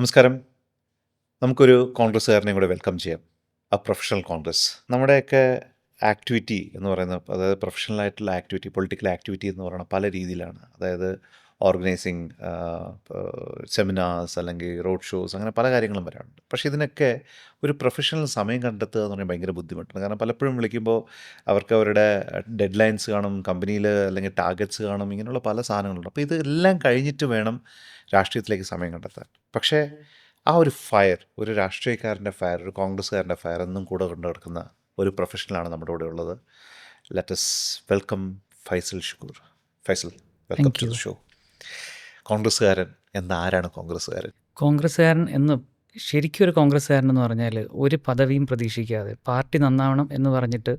നമസ്കാരം. നമുക്കൊരു കോൺഗ്രസ്സുകാരനെയും കൂടെ വെൽക്കം ചെയ്യാം. പ്രൊഫഷണൽ കോൺഗ്രസ്. നമ്മുടെയൊക്കെ ആക്ടിവിറ്റി എന്ന് പറയുന്നത്, അതായത് പ്രൊഫഷണലായിട്ടുള്ള ആക്ടിവിറ്റി, പൊളിറ്റിക്കൽ ആക്ടിവിറ്റി എന്ന് പറയുന്നത് പല രീതിയിലാണ്. അതായത് ഓർഗനൈസിങ് സെമിനാർസ്, അല്ലെങ്കിൽ റോഡ് ഷോസ്, അങ്ങനെ പല കാര്യങ്ങളും വരാറുണ്ട്. പക്ഷേ ഇതിനൊക്കെ ഒരു പ്രൊഫഷണൽ സമയം കണ്ടെത്തുക എന്ന് പറഞ്ഞാൽ ഭയങ്കര ബുദ്ധിമുട്ടാണ്. കാരണം പലപ്പോഴും വിളിക്കുമ്പോൾ അവർക്ക് അവരുടെ ഡെഡ് ലൈൻസ് കാണും, കമ്പനിയിൽ അല്ലെങ്കിൽ ടാർഗറ്റ്സ് കാണും, ഇങ്ങനെയുള്ള പല സാധനങ്ങളുണ്ട്. അപ്പോൾ ഇതെല്ലാം കഴിഞ്ഞിട്ട് വേണം രാഷ്ട്രീയത്തിലേക്ക് സമയം കണ്ടെത്താൻ. പക്ഷേ ആ ഒരു ഫയർ, ഒരു രാഷ്ട്രീയക്കാരൻ്റെ ഫയർ, ഒരു കോൺഗ്രസ്സുകാരൻ്റെ ഫയർ എന്നും കൂടെ കൊണ്ടു നടക്കുന്ന ഒരു പ്രൊഫഷണലാണ് നമ്മുടെ കൂടെ ഉള്ളത്. Let's welcome Faisal Shukkur. Faisal, welcome to the show. കോൺഗ്രസ്സുകാരൻ എന്ന ആരാണ് കോൺഗ്രസ്സുകാരൻ? കോൺഗ്രസ്സുകാരൻ എന്ന് ശരിക്കും ഒരു കോൺഗ്രസ്സുകാരൻ എന്ന് പറഞ്ഞാൽ ഒരു പദവിയും പ്രതീക്ഷിക്കാതെ പാർട്ടി നന്നാവണം എന്ന് പറഞ്ഞിട്ട്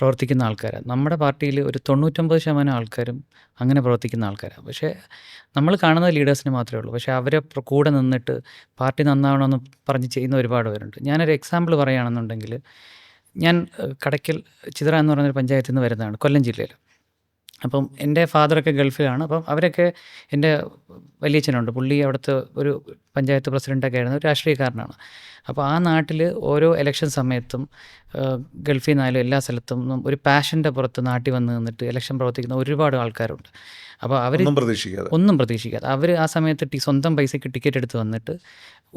പ്രവർത്തിക്കുന്ന ആൾക്കാരാണ്. നമ്മുടെ പാർട്ടിയിൽ ഒരു 99% ആൾക്കാരും അങ്ങനെ പ്രവർത്തിക്കുന്ന ആൾക്കാരാണ്. പക്ഷേ നമ്മൾ കാണുന്ന ലീഡേഴ്സിന് മാത്രമേ ഉള്ളൂ. പക്ഷേ അവരെ കൂടെ നിന്നിട്ട് പാർട്ടി നന്നാവണമെന്ന് പറഞ്ഞ് ചെയ്യുന്ന ഒരുപാട് പേരുണ്ട്. ഞാനൊരു എക്സാമ്പിൾ പറയുകയാണെന്നുണ്ടെങ്കിൽ, ഞാൻ കടയ്ക്കൽ ചിതറ എന്ന് പറയുന്നൊരു പഞ്ചായത്തിൽ നിന്ന് വരുന്നതാണ്, കൊല്ലം ജില്ലയിൽ. അപ്പം എൻ്റെ ഫാദറൊക്കെ ഗൾഫിലാണ്. അപ്പം അവരൊക്കെ, എൻ്റെ വലിയച്ഛനുണ്ട്, പുള്ളി അവിടുത്തെ ഒരു പഞ്ചായത്ത് പ്രസിഡൻ്റൊക്കെ ആയിരുന്നു, ഒരു രാഷ്ട്രീയക്കാരനാണ്. അപ്പോൾ ആ നാട്ടിൽ ഓരോ ഇലക്ഷൻ സമയത്തും ഗൾഫിൽ നിന്നായാലും എല്ലാ സ്ഥലത്തും ഒരു പാഷൻ്റെ പുറത്ത് നാട്ടിൽ വന്ന് നിന്നിട്ട് ഇലക്ഷൻ പ്രവർത്തിക്കുന്ന ഒരുപാട് ആൾക്കാരുണ്ട്. അപ്പോൾ അവർ ഒന്നും പ്രതീക്ഷിക്കാതെ അവർ ആ സമയത്ത് സ്വന്തം പൈസയ്ക്ക് ടിക്കറ്റ് എടുത്ത് വന്നിട്ട്,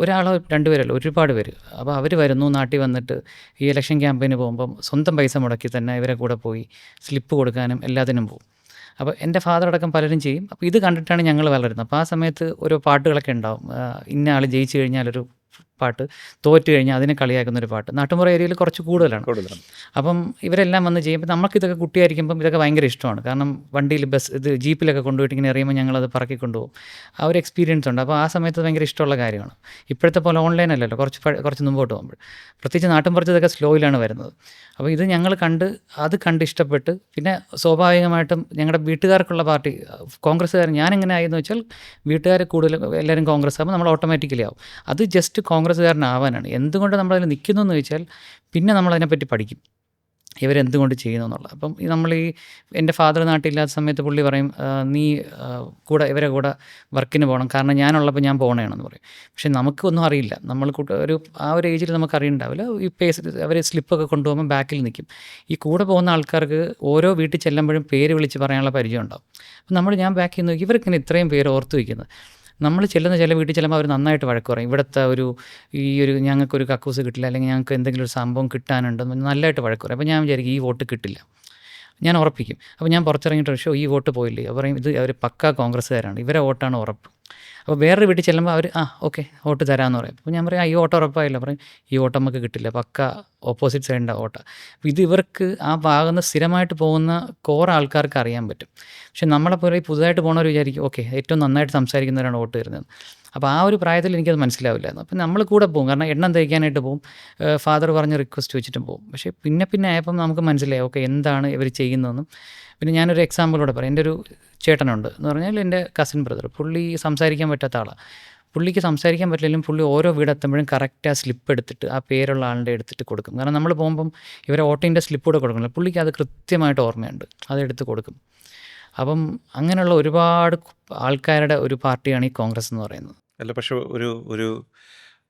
ഒരാളോ രണ്ടുപേരല്ല, ഒരുപാട് പേര്. അപ്പോൾ അവർ വരുന്നു, നാട്ടിൽ വന്നിട്ട് ഈ ഇലക്ഷൻ ക്യാമ്പയിന് പോകുമ്പം സ്വന്തം പൈസ മുടക്കി തന്നെ ഇവരെ കൂടെ പോയി സ്ലിപ്പ് കൊടുക്കാനും എല്ലാത്തിനും പോകും. അപ്പോൾ എൻ്റെ ഫാദർ അടക്കം പലരും ചെയ്യും. അപ്പോൾ ഇത് കണ്ടിട്ടാണ് ഞങ്ങൾ വളരുന്നത്. അപ്പോൾ ആ സമയത്ത് ഓരോ പാട്ടുകളൊക്കെ ഉണ്ടാവും. ഇന്ന ആൾ ജയിച്ചു കഴിഞ്ഞാലൊരു പാട്ട്, തോറ്റ് കഴിഞ്ഞാൽ അതിനെ കളിയാക്കുന്നൊരു പാട്ട്. നാട്ടുമ്പുറ ഏരിയയിൽ കുറച്ച് കൂടുതലാണ്. അപ്പം ഇവരെല്ലാം വന്ന് ചെയ്യുമ്പോൾ നമുക്കിതൊക്കെ കുട്ടിയായിരിക്കുമ്പം ഇതൊക്കെ ഭയങ്കര ഇഷ്ടമാണ്. കാരണം വണ്ടിയിൽ ജീപ്പിലൊക്കെ കൊണ്ടുപോയിട്ട് ഇങ്ങനെ എറിയുമ്പോൾ ഞങ്ങളത് പറക്കി കൊണ്ടുപോകും. ആ ഒരു എക്സ്പീരിയൻസ് ഉണ്ട്. അപ്പോൾ ആ സമയത്ത് ഭയങ്കര ഇഷ്ടമുള്ള കാര്യമാണ്. ഇപ്പോഴത്തെ പോലെ ഓൺലൈൻ അല്ലല്ലോ, കുറച്ച് മുമ്പോട്ട് പോകുമ്പോൾ. പ്രത്യേകിച്ച് നാട്ടിൻപുറത്ത് ഇതൊക്കെ സ്ലോയിലാണ് വരുന്നത്. അപ്പോൾ ഇത് ഞങ്ങൾ അത് കണ്ട് ഇഷ്ടപ്പെട്ട്, പിന്നെ സ്വാഭാവികമായിട്ടും ഞങ്ങളുടെ വീട്ടുകാർക്കുള്ള പാർട്ടി കോൺഗ്രസ്സുകാരൻ. ഞാനെങ്ങനെ ആയെന്ന് വെച്ചാൽ, വീട്ടുകാർ കൂടുതൽ എല്ലാവരും കോൺഗ്രസ് ആകുമ്പോൾ നമ്മൾ ഓട്ടോമാറ്റിക്കലി ആവും. അത് ജസ്റ്റ് കോൺഗ്രസ്സുകാരനാവാനാണ്. എന്തുകൊണ്ട് നമ്മളതിൽ നിൽക്കുന്നു എന്ന് ചോദിച്ചാൽ, പിന്നെ നമ്മളതിനെപ്പറ്റി പഠിക്കും, ഇവരെന്തുകൊണ്ട് ചെയ്യുന്നു എന്നുള്ളത്. അപ്പം എൻ്റെ ഫാദർ നാട്ടിലില്ലാത്ത സമയത്ത് പുള്ളി പറയും, നീ ഇവരെ കൂടെ വർക്കിന് പോകണം, കാരണം ഞാനുള്ളപ്പോൾ ഞാൻ പോകണമെന്ന് പറയും. പക്ഷെ നമുക്കൊന്നും അറിയില്ല. നമ്മൾ ആ ഒരു ഏജിൽ നമുക്ക് അറിയണ്ടാവില്ല. ഈ അവർ സ്ലിപ്പൊക്കെ കൊണ്ടുപോകുമ്പോൾ ബാക്കിൽ നിൽക്കും. ഈ കൂടെ പോകുന്ന ആൾക്കാർക്ക് ഓരോ വീട്ടിൽ ചെല്ലുമ്പോഴും പേര് വിളിച്ച് പറയാനുള്ള പരിചയം ഉണ്ടാവും. അപ്പം ഞാൻ ബാക്കിൽ നോക്കി, ഇവർക്കിങ്ങനെ ഇത്രയും പേര് ഓർത്ത് വയ്ക്കുന്നത്. നമ്മൾ ചില വീട്ടിൽ ചെല്ലുമ്പോൾ അവർ നന്നായിട്ട് വഴക്ക് പറയും. ഇവിടുത്തെ ഞങ്ങൾക്കൊരു കക്കൂസ് കിട്ടില്ല, അല്ലെങ്കിൽ ഞങ്ങൾക്ക് എന്തെങ്കിലും ഒരു സംഭവം കിട്ടാനുണ്ടെന്ന് നല്ലതായിട്ട് വഴക്ക് പറയും. അപ്പോൾ ഞാൻ വിചാരിക്കും ഈ വോട്ട് കിട്ടില്ല, ഞാൻ ഉറപ്പിക്കും. അപ്പോൾ ഞാൻ പുറത്തിറങ്ങിയിട്ട് ഈ വോട്ട് പോയില്ലേ, പറയും ഇത് അവർ പക്കാ കോൺഗ്രസ്സുകാരാണ്, ഇവരെ വോട്ടാണ് ഉറപ്പ്. അപ്പോൾ വേറൊരു വീട്ടിൽ ചെല്ലുമ്പോൾ അവർ ഓക്കെ വോട്ട് തരാമെന്ന് പറയും. അപ്പോൾ ഞാൻ പറയും ഈ വോട്ട് ഉറപ്പായില്ല, പറയും ഈ വോട്ട് നമുക്ക് കിട്ടില്ല, പക്ക ഓപ്പോസിറ്റ് സൈഡിൻ്റെ വോട്ടാണ്. അപ്പോൾ ഇത് ഇവർക്ക് ആ ഭാഗത്ത് സ്ഥിരമായിട്ട് പോകുന്ന ആൾക്കാർക്ക് അറിയാൻ പറ്റും. പക്ഷെ നമ്മളെപ്പോലെ പുതുതായിട്ട് പോകുന്നവർ വിചാരിക്കും ഓക്കെ ഏറ്റവും നന്നായിട്ട് സംസാരിക്കുന്നവരാണ് വോട്ട് വരുന്നത്. അപ്പോൾ ആ ഒരു പ്രായത്തിൽ എനിക്കത് മനസ്സിലാവില്ലായിരുന്നു. അപ്പം നമ്മൾ കൂടെ പോകും, കാരണം എണ്ണം തയ്ക്കാനായിട്ട് പോകും, ഫാദർ പറഞ്ഞ് റിക്വസ്റ്റ് വെച്ചിട്ടും പോകും. പക്ഷേ പിന്നെ ആയപ്പം നമുക്ക് മനസ്സിലായി ഓക്കെ എന്താണ് ഇവർ ചെയ്യുന്നതെന്നും. പിന്നെ ഞാനൊരു എക്സാമ്പിളോടെ പറയാം. എൻ്റെ ഒരു ചേട്ടനുണ്ട് എന്ന് പറഞ്ഞാൽ, എൻ്റെ കസിൻ ബ്രദർ. പുള്ളി സംസാരിക്കാൻ പറ്റാത്ത ആളാണ്. പുള്ളിക്ക് സംസാരിക്കാൻ പറ്റില്ലെങ്കിലും പുള്ളി ഓരോ വീടെത്തുമ്പോഴും കറക്റ്റ് ആ സ്ലിപ്പ് എടുത്തിട്ട് ആ പേരുള്ള ആളുടെ എടുത്തിട്ട് കൊടുക്കും. കാരണം നമ്മൾ പോകുമ്പം ഇവരെ വോട്ടിൻ്റെ സ്ലിപ്പ് കൂടെ കൊടുക്കണമല്ലോ, പുള്ളിക്ക് അത് കൃത്യമായിട്ട് ഓർമ്മയുണ്ട്, അതെടുത്ത് കൊടുക്കും. അപ്പം അങ്ങനെയുള്ള ഒരുപാട് ആൾക്കാരുടെ ഒരു പാർട്ടിയാണ് ഈ കോൺഗ്രസ് എന്ന് പറയുന്നത്. അല്ല, പക്ഷെ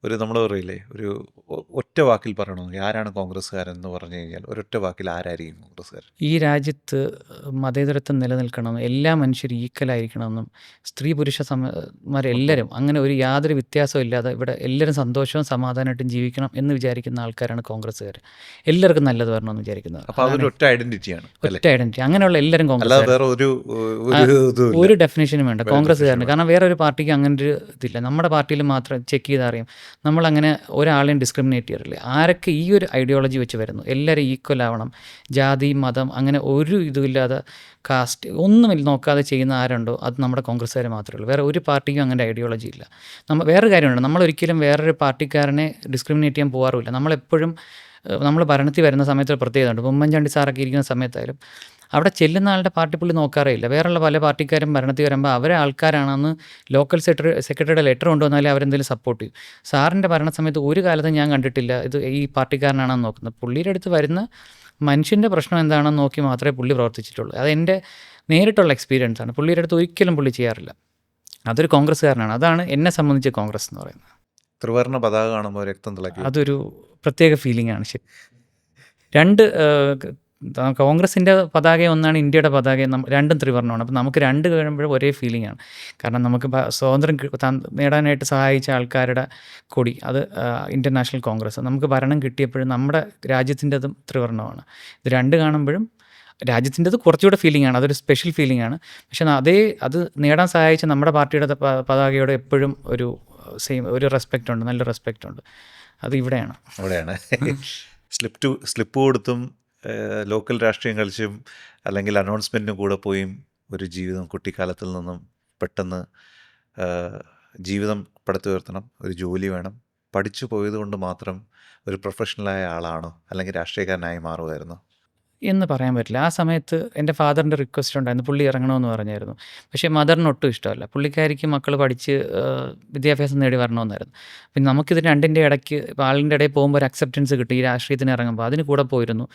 ഒരു നമ്മൾ പറയില്ലേ, ഒരു ഒറ്റ വാക്കിൽ പറയണമെങ്കിൽ ആരാണ് കോൺഗ്രസ്സുകാരൻ എന്ന് പറഞ്ഞു കഴിഞ്ഞാൽ, ഒരൊറ്റ വാക്കിൽ ആരായിരിക്കും കോൺഗ്രസ്സുകാരൻ? ഈ രാജ്യത്ത് മതേതരത്വം നിലനിൽക്കണം, എല്ലാ മനുഷ്യരും ഈക്വലായിരിക്കണമെന്നും, സ്ത്രീ പുരുഷ എല്ലാവരും അങ്ങനെ യാതൊരു വ്യത്യാസവും ഇല്ലാതെ ഇവിടെ എല്ലാവരും സന്തോഷവും സമാധാനമായിട്ടും ജീവിക്കണം എന്ന് വിചാരിക്കുന്ന ആൾക്കാരാണ് കോൺഗ്രസ്സുകാർ. എല്ലാവർക്കും നല്ലത് വരണമെന്ന് വിചാരിക്കുന്നത്. അപ്പോൾ അതൊരു ഒറ്റ ഐഡന്റിറ്റിയാണ്. ഒറ്റ ഐഡന്റിറ്റി. അങ്ങനെയുള്ള എല്ലാവരും കോൺഗ്രസ്. ഒരു ഡെഫിനേഷനും വേണ്ട കോൺഗ്രസ്സുകാരന്. കാരണം വേറെ ഒരു പാർട്ടിക്ക് അങ്ങനെ ഒരു ഇതില്ല. നമ്മുടെ പാർട്ടിയിൽ മാത്രം ചെക്ക് ചെയ്താൽ അറിയാം. നമ്മളങ്ങനെ ഒരാളെയും ഡിസ്ക്രിമിനേറ്റ് ചെയ്യാറില്ല. ആരൊക്കെ ഈ ഒരു ഐഡിയോളജി വെച്ച് വരുന്നു, എല്ലാവരും ഈക്വൽ ആവണം, ജാതി മതം അങ്ങനെ ഒരു ഇതുമില്ലാതെ, കാസ്റ്റ് ഒന്നും നോക്കാതെ ചെയ്യുന്ന ആരുണ്ടോ അത് നമ്മുടെ കോൺഗ്രസ്സുകാർ മാത്രമേ ഉള്ളൂ. വേറെ ഒരു പാർട്ടിക്കും അങ്ങനെ ഐഡിയോളജി ഇല്ല. വേറൊരു കാര്യമുണ്ട്, നമ്മളൊരിക്കലും വേറൊരു പാർട്ടിക്കാരനെ ഡിസ്ക്രിമിനേറ്റ് ചെയ്യാൻ പോകാറുമില്ല. നമ്മളെപ്പോഴും നമ്മൾ ഭരണത്തിൽ വരുന്ന സമയത്ത് ഒരു പ്രത്യേകത ഉണ്ട്. ഉമ്മൻചാണ്ടി സാറൊക്കെ ഇരിക്കുന്ന സമയത്തായാലും അവിടെ ചെല്ലുന്ന ആളുടെ പാർട്ടി പുള്ളി നോക്കാറേ ഇല്ല. വേറെയുള്ള പല പാർട്ടിക്കാരും ഭരണത്തിൽ വരുമ്പോൾ അവരെ ആൾക്കാരാണെന്ന് ലോക്കൽ സെക്രട്ടറിയുടെ ലെറ്റർ കൊണ്ടുവന്നാലേ അവരെന്തെങ്കിലും സപ്പോർട്ട് ചെയ്യും. സാറിൻ്റെ ഭരണസമയത്ത് ഒരു കാലത്തും ഞാൻ കണ്ടിട്ടില്ല ഇത് ഈ പാർട്ടിക്കാരനാണെന്ന് നോക്കുന്നത്. പുള്ളിയുടെ അടുത്ത് വരുന്ന മനുഷ്യൻ്റെ പ്രശ്നം എന്താണെന്ന് നോക്കി മാത്രമേ പുള്ളി പ്രവർത്തിച്ചിട്ടുള്ളൂ. അതെൻ്റെ നേരിട്ടുള്ള എക്സ്പീരിയൻസ് ആണ്. പുള്ളിയുടെ അടുത്ത് ഒരിക്കലും പുള്ളി ചെയ്യാറില്ല. അതൊരു കോൺഗ്രസ്സുകാരനാണ്. അതാണ് എന്നെ സംബന്ധിച്ച് കോൺഗ്രസ് എന്ന് പറയുന്നത്. ത്രിവർണ്ണ പതാക കാണുമ്പോൾ രക്തം തിളയ്ക്കും. അതൊരു പ്രത്യേക ഫീലിംഗാണ്. ശരി. രണ്ട് കോൺഗ്രസിൻ്റെ പതാക ഒന്നാണ്, ഇന്ത്യയുടെ പതാക രണ്ടും ത്രിവർണ്ണമാണ്. അപ്പോൾ നമുക്ക് രണ്ട് കഴിയുമ്പോഴും ഒരേ ഫീലിംഗാണ്. കാരണം നമുക്ക് സ്വാതന്ത്ര്യം നേടാനായിട്ട് സഹായിച്ച ആൾക്കാരുടെ കൊടി, അത് ഇന്ത്യൻ നാഷണൽ കോൺഗ്രസ്. നമുക്ക് ഭരണം കിട്ടിയപ്പോഴും നമ്മുടെ രാജ്യത്തിൻ്റെതും ത്രിവർണ്ണമാണ്. ഇത് രണ്ട് കാണുമ്പോഴും രാജ്യത്തിൻ്റെത് കുറച്ചുകൂടെ ഫീലിംഗാണ്, അതൊരു സ്പെഷ്യൽ ഫീലിംഗാണ്. പക്ഷെ അത് നേടാൻ സഹായിച്ച നമ്മുടെ പാർട്ടിയുടെ പതാകയോട് എപ്പോഴും ഒരു ഒരു റെസ്പെക്റ്റ് ഉണ്ട്, നല്ല റെസ്പെക്റ്റ് ഉണ്ട്. അത് ഇവിടെയാണ്. സ്ലിപ്പ് കൊടുത്തും ലോക്കൽ രാഷ്ട്രീയം കളിച്ചും അല്ലെങ്കിൽ അനൗൺസ്മെൻറ്റിനും കൂടെ പോയും ഒരു ജീവിതം കുട്ടിക്കാലത്തിൽ നിന്നും പെട്ടെന്ന് ജീവിതം പടുത്തുയർത്തണം, ഒരു ജോലി വേണം, പഠിച്ചു പോയത് കൊണ്ട് മാത്രം ഒരു പ്രൊഫഷണലായ ആളാണോ അല്ലെങ്കിൽ രാഷ്ട്രീയക്കാരനായി മാറുമായിരുന്നു എന്ന് പറയാൻ പറ്റില്ല. ആ സമയത്ത് എൻ്റെ ഫാദറിൻ്റെ റിക്വസ്റ്റ് ഉണ്ടായിരുന്നു, പുള്ളി ഇറങ്ങണമെന്ന് പറഞ്ഞായിരുന്നു. പക്ഷേ മദറിന് ഒട്ടും ഇഷ്ടമല്ല. പുള്ളിക്കാരിക്ക് മക്കൾ പഠിച്ച് വിദ്യാഭ്യാസം നേടി വരണമെന്നായിരുന്നു. പിന്നെ നമുക്കിത് രണ്ടിൻ്റെ ഇടയ്ക്ക് ഇപ്പോൾ ആളിൻ്റെ ഇടയിൽ പോകുമ്പോൾ ഒരു അക്സെപ്റ്റൻസ് കിട്ടി ഈ രാഷ്ട്രീയത്തിന് ഇറങ്ങുമ്പോൾ, അതിന് കൂടെ പോയിരുന്നു.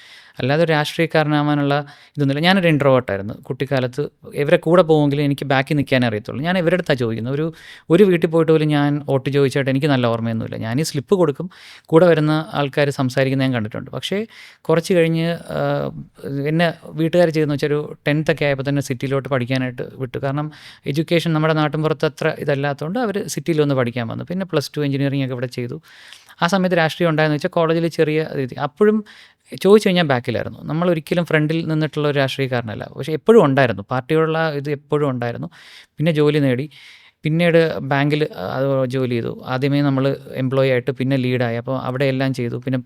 അല്ലാതെ ഒരു രാഷ്ട്രീയക്കാരനാവാനുള്ള ഇതൊന്നുമില്ല. ഞാനൊരു ഇൻട്രോവേർട്ടായിരുന്നു കുട്ടിക്കാലത്ത്. ഇവരെ കൂടെ പോകുമെങ്കിലും എനിക്ക് ബാക്കിൽ നിൽക്കാനേ അറിയത്തുള്ളൂ. ഞാൻ ഇവരുടെ അടുത്താണ് ചോദിക്കുന്നത്. ഒരു വീട്ടിൽ പോയിട്ട് പോലും ഞാൻ വോട്ട് ചോദിച്ചായിട്ട് എനിക്ക് നല്ല ഓർമ്മയൊന്നുമില്ല. ഞാൻ ഈ സ്ലിപ്പ് കൊടുക്കും, കൂടെ വരുന്ന ആൾക്കാർ സംസാരിക്കുന്നത് ഞാൻ കണ്ടിട്ടുണ്ട്. പക്ഷേ കുറച്ച് കഴിഞ്ഞ് എന്നെ വീട്ടുകാർ ചെയ്തെന്ന് വെച്ചാൽ ഒരു 10th ഒക്കെ ആയപ്പോൾ തന്നെ സിറ്റിയിലോട്ട് പഠിക്കാനായിട്ട് വിട്ടു. കാരണം എഡ്യൂക്കേഷൻ നമ്മുടെ നാട്ടിൻ പുറത്ത് അത്ര ഇതല്ലാത്തതുകൊണ്ട് അവർ സിറ്റിയിലൊന്ന് പഠിക്കാൻ വന്നു. പിന്നെ +2 എഞ്ചിനീയറിംഗ് ഒക്കെ ഇവിടെ ചെയ്തു. ആ സമയത്ത് രാഷ്ട്രീയം ഉണ്ടായെന്ന് വെച്ചാൽ കോളേജിൽ ചെറിയ രീതി. അപ്പോഴും ചോദിച്ചു കഴിഞ്ഞാൽ ബാക്കിലായിരുന്നു. നമ്മളൊരിക്കലും ഫ്രണ്ടിൽ നിന്നിട്ടുള്ള ഒരു രാഷ്ട്രീയക്കാരനല്ല. പക്ഷേ എപ്പോഴും ഉണ്ടായിരുന്നു, പാർട്ടിയോടുള്ള ഇത് എപ്പോഴും ഉണ്ടായിരുന്നു. പിന്നെ ജോലി നേടി, പിന്നീട് ബാങ്കിൽ ജോലി ചെയ്തു. ആദ്യമേ നമ്മൾ എംപ്ലോയി ആയിട്ട്, പിന്നെ ലീഡായി. അപ്പോൾ അവിടെ എല്ലാം ചെയ്തു. പിന്നെ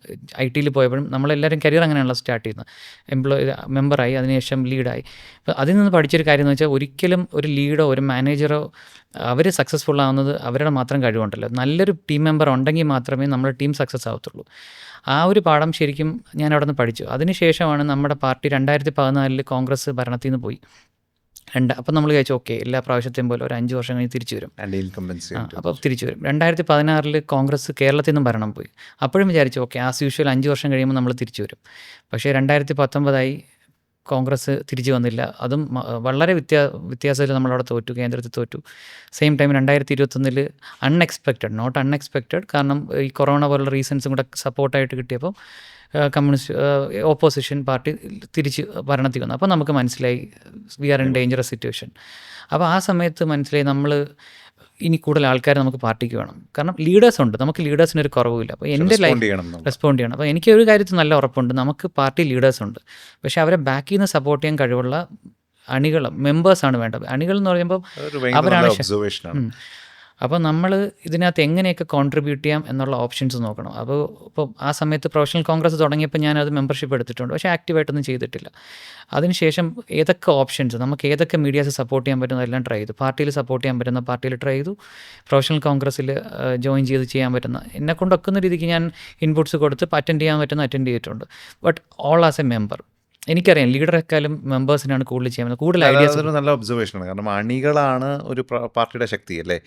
IT പോയപ്പോഴും നമ്മളെല്ലാവരും കരിയർ അങ്ങനെയാണല്ലോ സ്റ്റാർട്ട് ചെയ്യുന്നത്. മെമ്പറായി, അതിനുശേഷം ലീഡായി. അപ്പോൾ അതിൽ നിന്ന് പഠിച്ചൊരു കാര്യം എന്ന് വെച്ചാൽ ഒരിക്കലും ഒരു ലീഡോ ഒരു മാനേജറോ അവർ സക്സസ്ഫുൾ ആവുന്നത് അവരുടെ മാത്രം കഴിവുണ്ടല്ലോ. നല്ലൊരു ടീം മെമ്പർ ഉണ്ടെങ്കിൽ മാത്രമേ നമ്മുടെ ടീം സക്സസ് ആവത്തുള്ളൂ. ആ ഒരു പാഠം ശരിക്കും ഞാൻ അവിടെ നിന്ന് പഠിച്ചു. അതിനുശേഷമാണ് നമ്മുടെ പാർട്ടി 2014 കോൺഗ്രസ് ഭരണത്തിൽ നിന്ന് പോയി. അപ്പം നമ്മൾ വിചാരിച്ചു ഓക്കെ, എല്ലാ പ്രാവശ്യത്തെയും പോലെ ഒരു 5 വർഷം കഴിഞ്ഞ് തിരിച്ചു വരും. അപ്പോൾ തിരിച്ചു വരും. 2016 കോൺഗ്രസ് കേരളത്തിൽ നിന്നും ഭരണം പോയി. അപ്പോഴും വിചാരിച്ചു ഓക്കെ, ആസ് യൂഷ്വൽ 5 വർഷം കഴിയുമ്പോൾ നമ്മൾ തിരിച്ചു വരും. പക്ഷേ 2019 കോൺഗ്രസ് തിരിച്ചു വന്നില്ല. അതും വളരെ വ്യത്യാസത്തിൽ നമ്മളവിടെ തോറ്റു, കേന്ദ്രത്തിൽ തോറ്റു. സെയിം ടൈം 2021 നോട്ട് അൺഎക്സ്പെക്റ്റഡ്, കാരണം ഈ കൊറോണ പോലുള്ള റീസൺസും കൂടെ സപ്പോർട്ടായിട്ട് കിട്ടിയപ്പോൾ കമ്മ്യൂണിസ്റ്റ് ഓപ്പോസിഷൻ പാർട്ടി തിരിച്ച് ഭരണത്തിൽ വന്നു. അപ്പോൾ നമുക്ക് മനസ്സിലായി we are in dangerous situation. അപ്പോൾ ആ സമയത്ത് മനസ്സിലായി നമ്മൾ ഇനി കൂടുതൽ ആൾക്കാർ നമുക്ക് പാർട്ടിക്ക് വേണം. കാരണം ലീഡേഴ്സ് ഉണ്ട്, നമുക്ക് ലീഡേഴ്സിനൊരു കുറവുമില്ല. അപ്പോൾ എൻ്റെ റെസ്പോണ്ട് ചെയ്യണം. അപ്പോൾ എനിക്ക് ഒരു കാര്യത്തിൽ നല്ല ഉറപ്പുണ്ട്, നമുക്ക് പാർട്ടി ലീഡേഴ്സ് ഉണ്ട്. പക്ഷേ അവരെ ബാക്കിൽ നിന്ന് സപ്പോർട്ട് ചെയ്യാൻ കഴിവുള്ള അണികൾ, മെമ്പേഴ്സാണ് വേണ്ടത്. അണികൾ എന്ന് പറയുമ്പോൾ അവരാണ്. അപ്പോൾ നമ്മൾ ഇതിനകത്ത് എങ്ങനെയൊക്കെ കോൺട്രിബ്യൂട്ട് ചെയ്യാം എന്നുള്ള ഓപ്ഷൻസ് നോക്കണം. അപ്പോൾ ഇപ്പോൾ ആ സമയത്ത് പ്രൊഫഷണൽ കോൺഗ്രസ് തുടങ്ങിയപ്പോൾ ഞാനത് മെമ്പർഷിപ്പ് എടുത്തിട്ടുണ്ട്, പക്ഷേ ആക്റ്റീവായിട്ടൊന്നും ചെയ്തിട്ടില്ല. അതിനുശേഷം ഏതൊക്കെ ഓപ്ഷൻസ്, നമുക്ക് ഏതൊക്കെ മീഡിയാസ് സപ്പോർട്ട് ചെയ്യാൻ പറ്റുന്ന എല്ലാം ട്രൈ ചെയ്തു. പാർട്ടിയിൽ സപ്പോർട്ട് ചെയ്യാൻ പറ്റുന്ന പാർട്ടിയിൽ ട്രൈ ചെയ്തു. പ്രൊഫഷണൽ കോൺഗ്രസ്സിൽ ജോയിൻ ചെയ്ത് ചെയ്യാൻ പറ്റുന്ന, എന്നെ കൊണ്ടൊക്കുന്ന രീതിക്ക് ഞാൻ ഇൻപുട്സ് കൊടുത്ത് അറ്റൻഡ് ചെയ്യാൻ പറ്റുന്ന അറ്റൻഡ് ചെയ്തിട്ടുണ്ട്. But all as A member എനിക്കറിയാം ലീഡറെക്കാളും മെമ്പേഴ്സിനാണ് കൂടുതൽ ചെയ്യാൻ കൂടുതൽ ഐഡിയാസ്. അതൊരു നല്ല ഒബ്സർവേഷനാണ്. കാരണം അണികളാണ് ഒരു പാർട്ടിയുടെ ശക്തി അല്ലേ.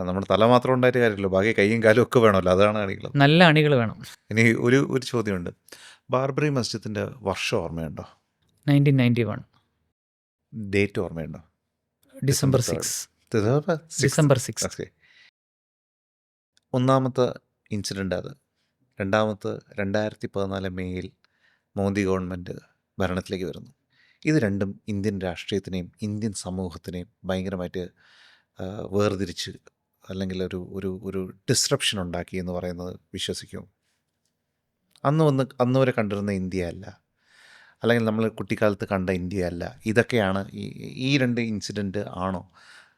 നമ്മുടെ തല മാത്രം ഉണ്ടായിട്ട് കാര്യമില്ല, ബാക്കി കൈയും കാലും ഒക്കെ വേണമല്ലോ, അതാണ് അണികൾ. നല്ല അണികൾ വേണം. ഇനി ഒരു ചോദ്യമുണ്ട്. ബാർബറി മസ്ജിദിൻ്റെ വർഷം ഓർമ്മയുണ്ടോ? 1991. ഡേറ്റ് ഓർമ്മയുണ്ടോ? December 6. ഒന്നാമത്തെ ഇൻസിഡൻ്റ് അത്. രണ്ടാമത്തെ 2014 മെയ്യിൽ മോദി ഗവൺമെൻറ് ഭരണത്തിലേക്ക് വരുന്നു. ഇത് രണ്ടും ഇന്ത്യൻ രാഷ്ട്രീയത്തിനെയും ഇന്ത്യൻ സമൂഹത്തിനെയും ഭയങ്കരമായിട്ട് വേർതിരിച്ച് അല്ലെങ്കിൽ ഒരു ഡിസ്റപ്ഷൻ ഉണ്ടാക്കി എന്ന് പറയുന്നത് വിശ്വസിക്കും? അന്ന് വരെ കണ്ടിരുന്ന ഇന്ത്യ അല്ല, അല്ലെങ്കിൽ നമ്മൾ കുട്ടിക്കാലത്ത് കണ്ട ഇന്ത്യ അല്ല. ഇതൊക്കെയാണ് ഈ രണ്ട് ഇൻസിഡൻറ്റ് ആണോ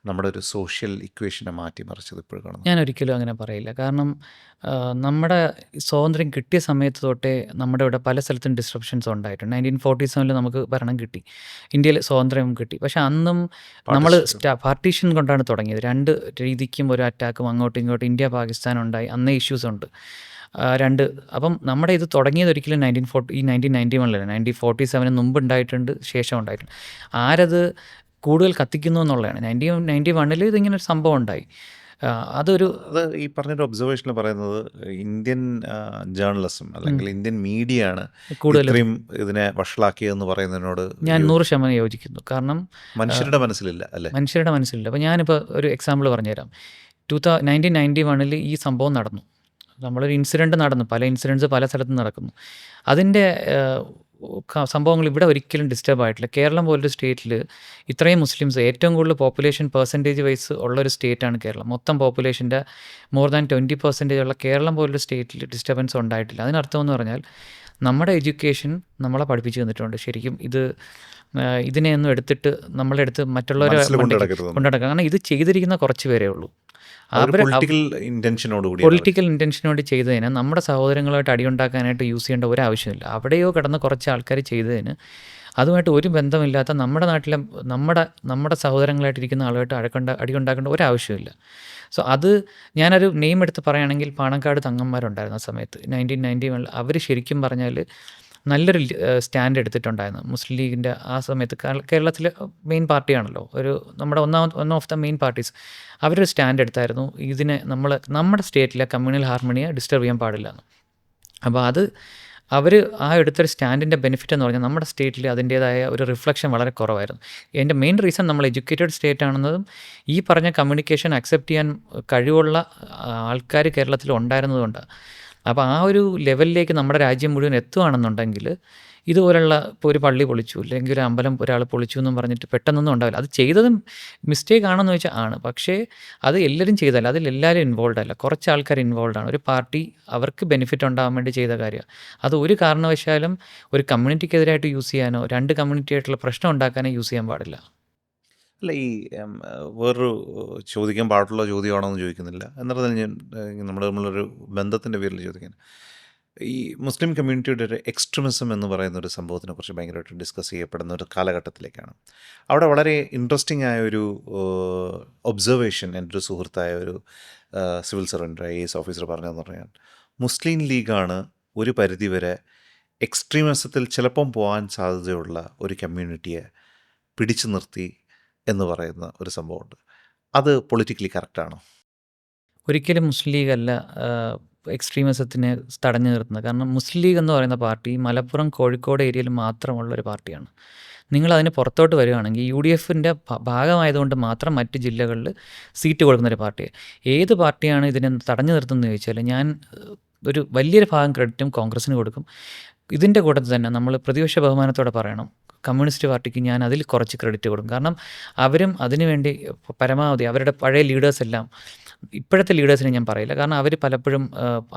നമ്മുടെ ഒരു സോഷ്യൽ ഇക്വേഷനെ മാറ്റിമറിച്ചത് ഇപ്പോഴും കാണുന്നത്? ഞാൻ ഒരിക്കലും അങ്ങനെ പറയില്ല. കാരണം നമ്മുടെ സ്വാതന്ത്ര്യം കിട്ടിയ സമയത്ത് തൊട്ടേ നമ്മുടെ ഇവിടെ പല സ്ഥലത്തും ഡിസ്ട്രപ്ഷൻസ് ഉണ്ടായിട്ടുണ്ട്. 1947 നമുക്ക് ഭരണം കിട്ടി, ഇന്ത്യയിൽ സ്വാതന്ത്ര്യം കിട്ടി. പക്ഷേ അന്നും നമ്മൾ പാർട്ടീഷൻ കൊണ്ടാണ് തുടങ്ങിയത്. രണ്ട് രീതിക്കും ഒരു അറ്റാക്കും അങ്ങോട്ടും ഇങ്ങോട്ടും ഇന്ത്യ പാകിസ്ഥാൻ ഉണ്ടായി. അന്നേ ഇഷ്യൂസ് ഉണ്ട്. അപ്പം നമ്മുടെ ഇത് തുടങ്ങിയത് ഒരിക്കലും 1991 1947 മുമ്പ് ഉണ്ടായിട്ടുണ്ട്, ശേഷം ഉണ്ടായിട്ടുണ്ട്. ആരത് കൂടുതൽ കത്തിക്കുന്നു എന്നുള്ളതാണ്. 1991 ഇതിങ്ങനെ ഒരു സംഭവം ഉണ്ടായി. അത് ഈ പറഞ്ഞൊരു ഒബ്സർവേഷനിൽ പറയുന്നത് ഇന്ത്യൻ ജേർണലിസം അല്ലെങ്കിൽ ഇന്ത്യൻ മീഡിയ ആണ് കൂടുതലും ഇതിനെ വഷളാക്കിയതെന്ന് പറയുന്നതിനോട് ഞാൻ 100% യോജിക്കുന്നു. കാരണം മനുഷ്യരുടെ മനസ്സിലില്ല അല്ലേ? മനുഷ്യരുടെ മനസ്സിലില്ല. അപ്പോൾ ഞാനിപ്പോൾ ഒരു എക്സാമ്പിൾ പറഞ്ഞുതരാം. 1991 ഈ സംഭവം നടന്നു. നമ്മളൊരു ഇൻസിഡൻറ്റ് നടന്നു. പല ഇൻസിഡൻറ്റ്സ് പല സ്ഥലത്തും നടക്കുന്നു. അതിൻ്റെ സംഭവങ്ങൾ ഇവിടെ ഒരിക്കലും ഡിസ്റ്റർബ് ആയിട്ടില്ല. കേരളം പോലൊരു സ്റ്റേറ്റിൽ ഇത്രയും മുസ്ലിംസ് ഏറ്റവും കൂടുതൽ പോപ്പുലേഷൻ പെർസെൻറ്റേജ് വൈസ് ഉള്ളൊരു സ്റ്റേറ്റാണ് കേരളം. മൊത്തം പോപ്പുലേഷൻ്റെ മോർ ദാൻ 20% ഉള്ള കേരളം പോലൊരു സ്റ്റേറ്റിൽ ഡിസ്റ്റർബൻസ് ഉണ്ടായിട്ടില്ല. അതിനർത്ഥം എന്ന് പറഞ്ഞാൽ നമ്മുടെ എഡ്യൂക്കേഷൻ നമ്മളെ പഠിപ്പിച്ചു തന്നിട്ടുണ്ട്. ശരിക്കും ഇതിനെയൊന്നും എടുത്തിട്ട് നമ്മളെടുത്ത് മറ്റുള്ളവരെ കൊണ്ടുനടക്കുക. കാരണം ഇത് ചെയ്തിരിക്കുന്ന കുറച്ച് പേരേ ഉള്ളൂ. പൊളിറ്റിക്കൽ ഇൻറ്റൻഷനോട് ചെയ്തതിന് നമ്മുടെ സഹോദരങ്ങളുമായിട്ട് അടിയുണ്ടാക്കാനായിട്ട് യൂസ് ചെയ്യേണ്ട ഒരു ആവശ്യമില്ല. അവിടെയോ കിടന്ന് കുറച്ച് ആൾക്കാർ ചെയ്തതിന് അതുമായിട്ട് ഒരു ബന്ധമില്ലാത്ത നമ്മുടെ നാട്ടിലെ നമ്മുടെ സഹോദരങ്ങളായിട്ടിരിക്കുന്ന ആളുമായിട്ട് അടിയുണ്ടാക്കേണ്ട ഒരു ആവശ്യമില്ല. സോ അത് ഞാനൊരു നെയിം എടുത്ത് പറയുകയാണെങ്കിൽ പാണക്കാട് തങ്ങന്മാരുണ്ടായിരുന്ന സമയത്ത് 1991 അവർ ശരിക്കും പറഞ്ഞാൽ നല്ലൊരു സ്റ്റാൻഡ് എടുത്തിട്ടുണ്ടായിരുന്നു മുസ്ലിം ലീഗിൻ്റെ ആ സമയത്ത്. കേരളത്തിലെ മെയിൻ പാർട്ടിയാണല്ലോ, നമ്മുടെ one of the main parties. അവരൊരു സ്റ്റാൻഡ് എടുത്തായിരുന്നു, ഇതിനെ നമ്മുടെ സ്റ്റേറ്റിലെ കമ്മ്യൂണൽ ഹാർമണിയെ ഡിസ്റ്റർബ് ചെയ്യാൻ പാടില്ല എന്ന്. അപ്പോൾ അവർ എടുത്തൊരു സ്റ്റാൻഡിൻ്റെ ബെനിഫിറ്റ് എന്ന് പറഞ്ഞാൽ നമ്മുടെ സ്റ്റേറ്റിൽ അതിൻ്റേതായ ഒരു റിഫ്ലക്ഷൻ വളരെ കുറവായിരുന്നു. എൻ്റെ മെയിൻ റീസൺ നമ്മൾ എഡ്യൂക്കേറ്റഡ് സ്റ്റേറ്റ് ആണെന്നതും ഈ പറഞ്ഞ കമ്മ്യൂണിക്കേഷൻ അക്സെപ്റ്റ് ചെയ്യാൻ കഴിവുള്ള ആൾക്കാർ കേരളത്തിൽ ഉണ്ടായിരുന്നതുകൊണ്ടാണ്. അപ്പോൾ ആ ഒരു ലെവലിലേക്ക് നമ്മുടെ രാജ്യം മുഴുവൻ എത്തുകയാണെന്നുണ്ടെങ്കിൽ ഇതുപോലുള്ള ഇപ്പോൾ ഒരു പള്ളി പൊളിച്ചു അല്ലെങ്കിൽ ഒരു അമ്പലം ഒരാൾ പൊളിച്ചു എന്നും പറഞ്ഞിട്ട് പെട്ടെന്നൊന്നും ഉണ്ടാവില്ല. അത് ചെയ്തതും മിസ്റ്റേക്ക് ആണെന്ന് ചോദിച്ചാൽ ആണ്. പക്ഷേ അത് എല്ലാവരും ചെയ്തല്ല, അതിലെല്ലാവരും ഇൻവോൾവ് അല്ല, കുറച്ച് ആൾക്കാർ ഇൻവോൾവ് ആണ്. ഒരു പാർട്ടി അവർക്ക് ബെനിഫിറ്റ് ഉണ്ടാകാൻ വേണ്ടി ചെയ്ത കാര്യമാണ്. അത് ഒരു കാരണവശാലും ഒരു കമ്മ്യൂണിറ്റിക്കെതിരായിട്ട് യൂസ് ചെയ്യാനോ രണ്ട് കമ്മ്യൂണിറ്റി ആയിട്ടുള്ള പ്രശ്നം ഉണ്ടാക്കാനോ യൂസ് ചെയ്യാൻ പാടില്ല. അല്ല, ഈ വേറൊരു ചോദിക്കാൻ പാടുള്ള ചോദ്യമാണോ എന്ന് ചോദിക്കുന്നില്ല. എന്നിട്ട് ഞാൻ നമ്മുടെ തമ്മിലൊരു ബന്ധത്തിൻ്റെ പേരിൽ ചോദിക്കാൻ, ഈ മുസ്ലിം കമ്മ്യൂണിറ്റിയുടെ ഒരു എക്സ്ട്രീമിസം എന്ന് പറയുന്ന ഒരു സംഭവത്തിനെ കുറിച്ച് ഭയങ്കരമായിട്ട് ഡിസ്കസ് ചെയ്യപ്പെടുന്ന ഒരു കാലഘട്ടത്തിലേക്കാണ്. അവിടെ വളരെ ഇൻട്രസ്റ്റിംഗ് ആയ ഒരു ഒബ്സർവേഷൻ എൻ്റെ ഒരു സുഹൃത്തായ ഒരു സിവിൽ സർവൻ്റ് IAS ഓഫീസർ പറഞ്ഞതെന്ന് പറഞ്ഞാൽ, മുസ്ലിം ലീഗാണ് ഒരു പരിധിവരെ എക്സ്ട്രീമിസത്തിൽ ചിലപ്പം പോകാൻ സാധ്യതയുള്ള ഒരു കമ്മ്യൂണിറ്റിയെ പിടിച്ചു നിർത്തി എന്ന് പറയുന്ന ഒരു സംഭവമുണ്ട്. അത് പൊളിറ്റിക്കലി കറക്റ്റാണോ? ഒരിക്കലും മുസ്ലിം ലീഗല്ല എക്സ്ട്രീമിസത്തിനെ തടഞ്ഞു നിർത്തുന്നത്. കാരണം മുസ്ലിം ലീഗ് എന്ന് പറയുന്ന പാർട്ടി മലപ്പുറം കോഴിക്കോട് ഏരിയയിൽ മാത്രമുള്ളൊരു പാർട്ടിയാണ്. നിങ്ങളതിന് പുറത്തോട്ട് വരികയാണെങ്കിൽ UDFൻ്റെ ഭാഗമായതുകൊണ്ട് മാത്രം മറ്റ് ജില്ലകളിൽ സീറ്റ് കൊടുക്കുന്നൊരു പാർട്ടിയാണ്. ഏത് പാർട്ടിയാണ് ഇതിനെ തടഞ്ഞു നിർത്തുന്നത് ചോദിച്ചാൽ ഞാൻ ഒരു വലിയൊരു ഭാഗം ക്രെഡിറ്റും കോൺഗ്രസ്സിന് കൊടുക്കും. ഇതിൻ്റെ കൂട്ടത്തിൽ തന്നെ നമ്മൾ പ്രതിപക്ഷ ബഹുമാനത്തോടെ പറയണം, കമ്മ്യൂണിസ്റ്റ് പാർട്ടിക്ക് ഞാൻ അതിൽ കുറച്ച് ക്രെഡിറ്റ് കൊടുക്കും. കാരണം അവരും അതിനുവേണ്ടി പരമാവധി അവരുടെ പഴയ ലീഡേഴ്സെല്ലാം, ഇപ്പോഴത്തെ ലീഡേഴ്സിനെ ഞാൻ പറയില്ല, കാരണം അവർ പലപ്പോഴും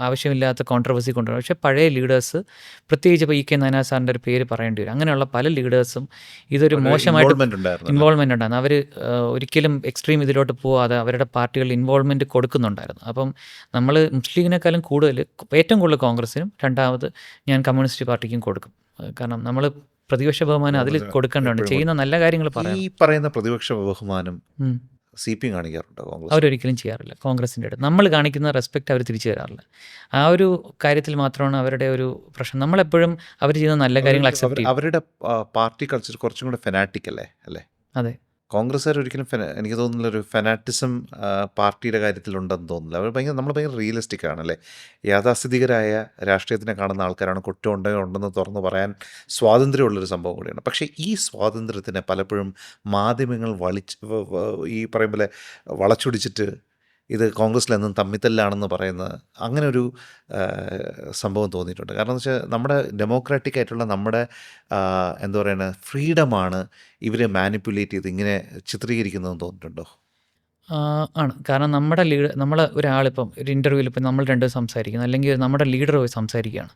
ആവശ്യമില്ലാത്ത കോൺട്രവേഴ്സി കൊണ്ടുവരും. പക്ഷേ പഴയ ലീഡേഴ്സ്, പ്രത്യേകിച്ച് ഇപ്പോൾ EK നായനാർ സാറിൻ്റെ ഒരു പേര് പറയേണ്ടി വരും, അങ്ങനെയുള്ള പല ലീഡേഴ്സും ഇതൊരു മോശമായിട്ട് ഇൻവോൾവ്മെൻ്റ് ഉണ്ടായിരുന്നു. അവർ ഒരിക്കലും എക്സ്ട്രീം ഇതിലോട്ട് പോവാതെ അവരുടെ പാർട്ടികളിൽ ഇൻവോൾവ്മെൻറ്റ് കൊടുക്കുന്നുണ്ടായിരുന്നു. അപ്പം നമ്മൾ മുസ്ലിം ലീഗിനേക്കാളും ഏറ്റവും കൂടുതൽ കോൺഗ്രസ്സിനും രണ്ടാമത് ഞാൻ കമ്മ്യൂണിസ്റ്റ് പാർട്ടിക്കും കൊടുക്കും. കാരണം നമ്മൾ പ്രതിപക്ഷ ബഹുമാനം അതിൽ കൊടുക്കേണ്ടതുണ്ട്. ചെയ്യുന്ന നല്ല കാര്യങ്ങൾ പറയാം. ഈ പറയുന്ന പ്രതിപക്ഷ ബഹുമാനം CPM കാണിക്കാറുണ്ടോ? കോൺഗ്രസ് അവരൊരിക്കലും ചെയ്യാറില്ല. കോൺഗ്രസിൻ്റെ അടുത്ത് നമ്മൾ കാണിക്കുന്ന റെസ്പെക്റ്റ് അവർ തിരിച്ചു തരാറില്ല. ആ ഒരു കാര്യത്തിൽ മാത്രമാണ് അവരുടെ ഒരു പ്രശ്നം. നമ്മളെപ്പോഴും അവർ ചെയ്യുന്ന നല്ല കാര്യങ്ങൾ അക്സെപ്റ്റ് ചെയ്യും. അവരുടെ പാർട്ടി കൾച്ചർ കുറച്ചും കൂടെ ഫെനാറ്റിക് അല്ലേ? അതെ. കോൺഗ്രസ്സുകാർ ഒരിക്കലും എനിക്ക് തോന്നുന്നില്ല ഒരു ഫെനാറ്റിസം പാർട്ടിയുടെ കാര്യത്തിലുണ്ടെന്ന് തോന്നുന്നില്ല. അവർ നമ്മൾ ഭയങ്കര റിയലിസ്റ്റിക് ആണല്ലേ, യാഥാസ്ഥിതികരായ രാഷ്ട്രീയത്തിനെ കാണുന്ന ആൾക്കാരാണ്. കുറ്റം ഉണ്ടെന്ന് തുറന്ന് പറയാൻ സ്വാതന്ത്ര്യമുള്ളൊരു സംഭവം കൂടിയാണ്. പക്ഷേ ഈ സ്വാതന്ത്ര്യത്തിനെ പലപ്പോഴും മാധ്യമങ്ങൾ ഈ പറയും പോലെ വളച്ചൊടിച്ചിട്ട് ഇത് കോൺഗ്രസ്സിലെന്നും തമ്മിത്തല്ലാണെന്ന് പറയുന്ന അങ്ങനെ ഒരു സംഭവം തോന്നിയിട്ടുണ്ട്. കാരണം എന്ന് വെച്ചാൽ നമ്മുടെ ഡെമോക്രാറ്റിക് ആയിട്ടുള്ള നമ്മുടെ എന്താ പറയുക ഫ്രീഡമാണ് ഇവരെ മാനിപ്പുലേറ്റ് ചെയ്ത് ഇങ്ങനെ ചിത്രീകരിക്കുന്നതെന്ന് തോന്നിയിട്ടുണ്ടോ? ആണ്. കാരണം നമ്മൾ ഒരാളിപ്പം ഒരു ഇൻ്റർവ്യൂവിൽ ഇപ്പം നമ്മൾ രണ്ടും സംസാരിക്കുന്നു, അല്ലെങ്കിൽ നമ്മുടെ ലീഡർ പോയി സംസാരിക്കുകയാണ്.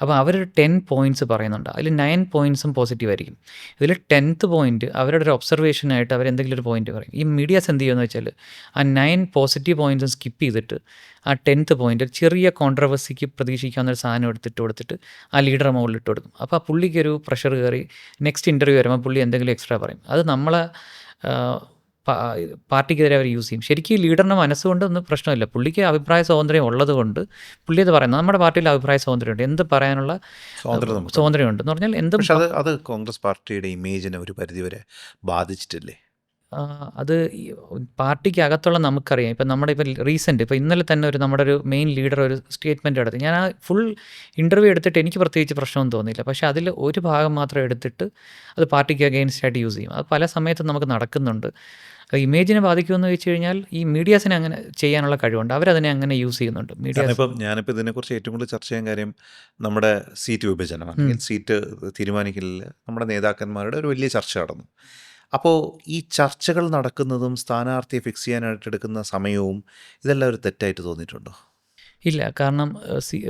അപ്പോൾ അവരൊരു 10 പോയിൻറ്റ്സ് പറയുന്നുണ്ട്. അതിൽ 9 പോയിൻറ്റ്സും പോസിറ്റീവ് ആയിരിക്കും. ഇതിൽ 10th പോയിൻറ്റ് അവരുടെ ഒരു ഒബ്സർവേഷനായിട്ട് അവരെന്തെങ്കിലും ഒരു പോയിൻറ്റ് പറയും. ഈ മീഡിയാസ് എന്ത് ചെയ്യുമെന്ന് വെച്ചാൽ ആ 9 പോസിറ്റീവ് പോയിൻറ്റ്സും സ്കിപ്പ് ചെയ്തിട്ട് ആ 10th പോയിൻറ്റ് ചെറിയ കോൺട്രവേഴ്സിക്ക് പ്രതീക്ഷിക്കാവുന്നൊരു സാധനം കൊടുത്തിട്ട് ആ ലീഡറെ മുകളിൽ ഇട്ട് കൊടുക്കും. അപ്പോൾ ആ പുള്ളിക്കൊരു പ്രഷർ കയറി നെക്സ്റ്റ് ഇൻ്റർവ്യൂ വരുമ്പോൾ പുള്ളി എന്തെങ്കിലും എക്സ്ട്രാ പറയും. അത് നമ്മളെ പാർട്ടിക്കെതിരെ അവർ യൂസ് ചെയ്യും. ശരിക്കും ഈ ലീഡറിൻ്റെ മനസ്സുകൊണ്ടൊന്നും പ്രശ്നമില്ല. പുള്ളിക്ക് അഭിപ്രായ സ്വാതന്ത്ര്യം ഉള്ളത് കൊണ്ട് പുള്ളി അത് പറയുന്നത്. നമ്മുടെ പാർട്ടിയിൽ അഭിപ്രായ സ്വാതന്ത്ര്യമുണ്ട്, എന്ത് പറയാനുള്ള സ്വാതന്ത്ര്യമുണ്ട് എന്ന് പറഞ്ഞാൽ എന്തും. അത് കോൺഗ്രസ് പാർട്ടിയുടെ ഇമേജിനെ ഒരു പരിധിവരെ ബാധിച്ചിട്ടില്ലേ? അത് ഈ പാർട്ടിക്കകത്തുള്ള നമുക്കറിയാം. ഇപ്പം നമ്മുടെ ഇപ്പം റീസെൻറ്റ് ഇപ്പോൾ ഇന്നലെ തന്നെ നമ്മുടെ ഒരു മെയിൻ ലീഡർ ഒരു സ്റ്റേറ്റ്മെൻറ്റ് നടത്തി. ഞാൻ ആ ഫുൾ ഇൻ്റർവ്യൂ എടുത്തിട്ട് എനിക്ക് പ്രത്യേകിച്ച് പ്രശ്നമൊന്നും തോന്നിയില്ല. പക്ഷേ അതിൽ ഒരു ഭാഗം മാത്രം എടുത്തിട്ട് അത് പാർട്ടിക്ക് അഗെയിൻസ്റ്റ് ആയിട്ട് യൂസ് ചെയ്യും. അത് പല സമയത്തും നമുക്ക് നടക്കുന്നുണ്ട്. അത് ഇമേജിനെ ബാധിക്കുമെന്ന് ചോദിച്ചു കഴിഞ്ഞാൽ ഈ മീഡിയാസിന് അങ്ങനെ ചെയ്യാനുള്ള കഴിവുണ്ട്. അവരതിനെ അങ്ങനെ യൂസ് ചെയ്യുന്നുണ്ട്. കാരണം മീഡിയാസ് ഇപ്പം ഞാനിപ്പോൾ ഇതിനെക്കുറിച്ച് ഏറ്റവും കൂടുതൽ ചർച്ച ചെയ്യാൻ കാര്യം നമ്മുടെ സീറ്റ് വിഭജനം അല്ലെങ്കിൽ സീറ്റ് തീരുമാനിക്കലിൽ നമ്മുടെ നേതാക്കന്മാരുടെ ഒരു വലിയ ചർച്ച നടന്നു. അപ്പോൾ ഈ ചർച്ചകൾ നടക്കുന്നതും സ്ഥാനാർത്ഥിയെ ഫിക്സ് ചെയ്യാനായിട്ട് എടുക്കുന്ന സമയവും ഇതെല്ലാം ഒരു തെറ്റായിട്ട് തോന്നിയിട്ടുണ്ടോ? ഇല്ല. കാരണം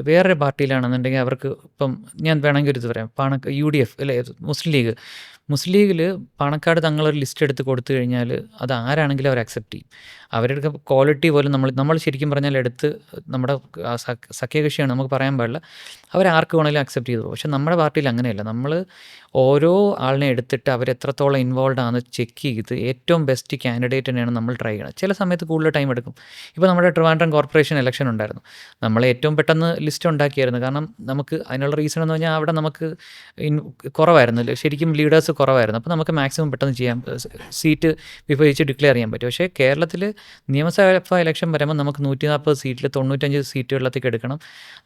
വേറൊരു പാർട്ടിയിലാണെന്നുണ്ടെങ്കിൽ അവർക്ക് ഇപ്പം ഞാൻ വേണമെങ്കിൽ ഒരു ഇത് പറയാം. UDF അല്ലേ, മുസ്ലിം ലീഗിൽ പാണക്കാട് തങ്ങളൊരു ലിസ്റ്റ് എടുത്ത് കൊടുത്തു കഴിഞ്ഞാൽ അത് ആരാണെങ്കിലും അവർ അക്സെപ്റ്റ് ചെയ്യും. അവരുടെ ക്വാളിറ്റി പോലും നമ്മൾ ശരിക്കും പറഞ്ഞാൽ എടുത്ത് നമ്മുടെ സഖ്യകക്ഷിയാണ്, നമുക്ക് പറയാൻ പാടില്ല, അവരാർക്ക് വേണമെങ്കിലും അക്സെപ്റ്റ് ചെയ്തു. പക്ഷെ നമ്മുടെ പാർട്ടിയിൽ അങ്ങനെയല്ല. നമ്മൾ ഓരോ ആളിനെ എടുത്തിട്ട് അവരെത്രത്തോളം ഇൻവോൾവ് ആണെന്ന് ചെക്ക് ചെയ്ത് ഏറ്റവും ബെസ്റ്റ് കാൻഡിഡേറ്റിനെയാണ് നമ്മൾ ട്രൈ ചെയ്യണം. ചില സമയത്ത് കൂടുതൽ ടൈം എടുക്കും. ഇപ്പോൾ നമ്മുടെ ട്രിവാൻഡ്രം കോർപ്പറേഷൻ ഇലക്ഷൻ ഉണ്ടായിരുന്നു. നമ്മൾ ഏറ്റവും പെട്ടെന്ന് ലിസ്റ്റ് ഉണ്ടാക്കിയായിരുന്നു. കാരണം നമുക്ക് അതിനുള്ള റീസൺ എന്ന് പറഞ്ഞാൽ അവിടെ നമുക്ക് കുറവായിരുന്നു, ശരിക്കും ലീഡേഴ്സ് കുറവായിരുന്നു. അപ്പോൾ നമുക്ക് മാക്സിമം പെട്ടെന്ന് ചെയ്യാം, സീറ്റ് വിഭജിച്ച് ഡിക്ലെയർ ചെയ്യാൻ പറ്റും. പക്ഷേ കേരളത്തിൽ നിയമസഭാ ഇലക്ഷൻ വരുമ്പോൾ നമുക്ക് 140 സീറ്റിൽ 95 സീറ്റുകളിലേക്ക് എടുക്കണം.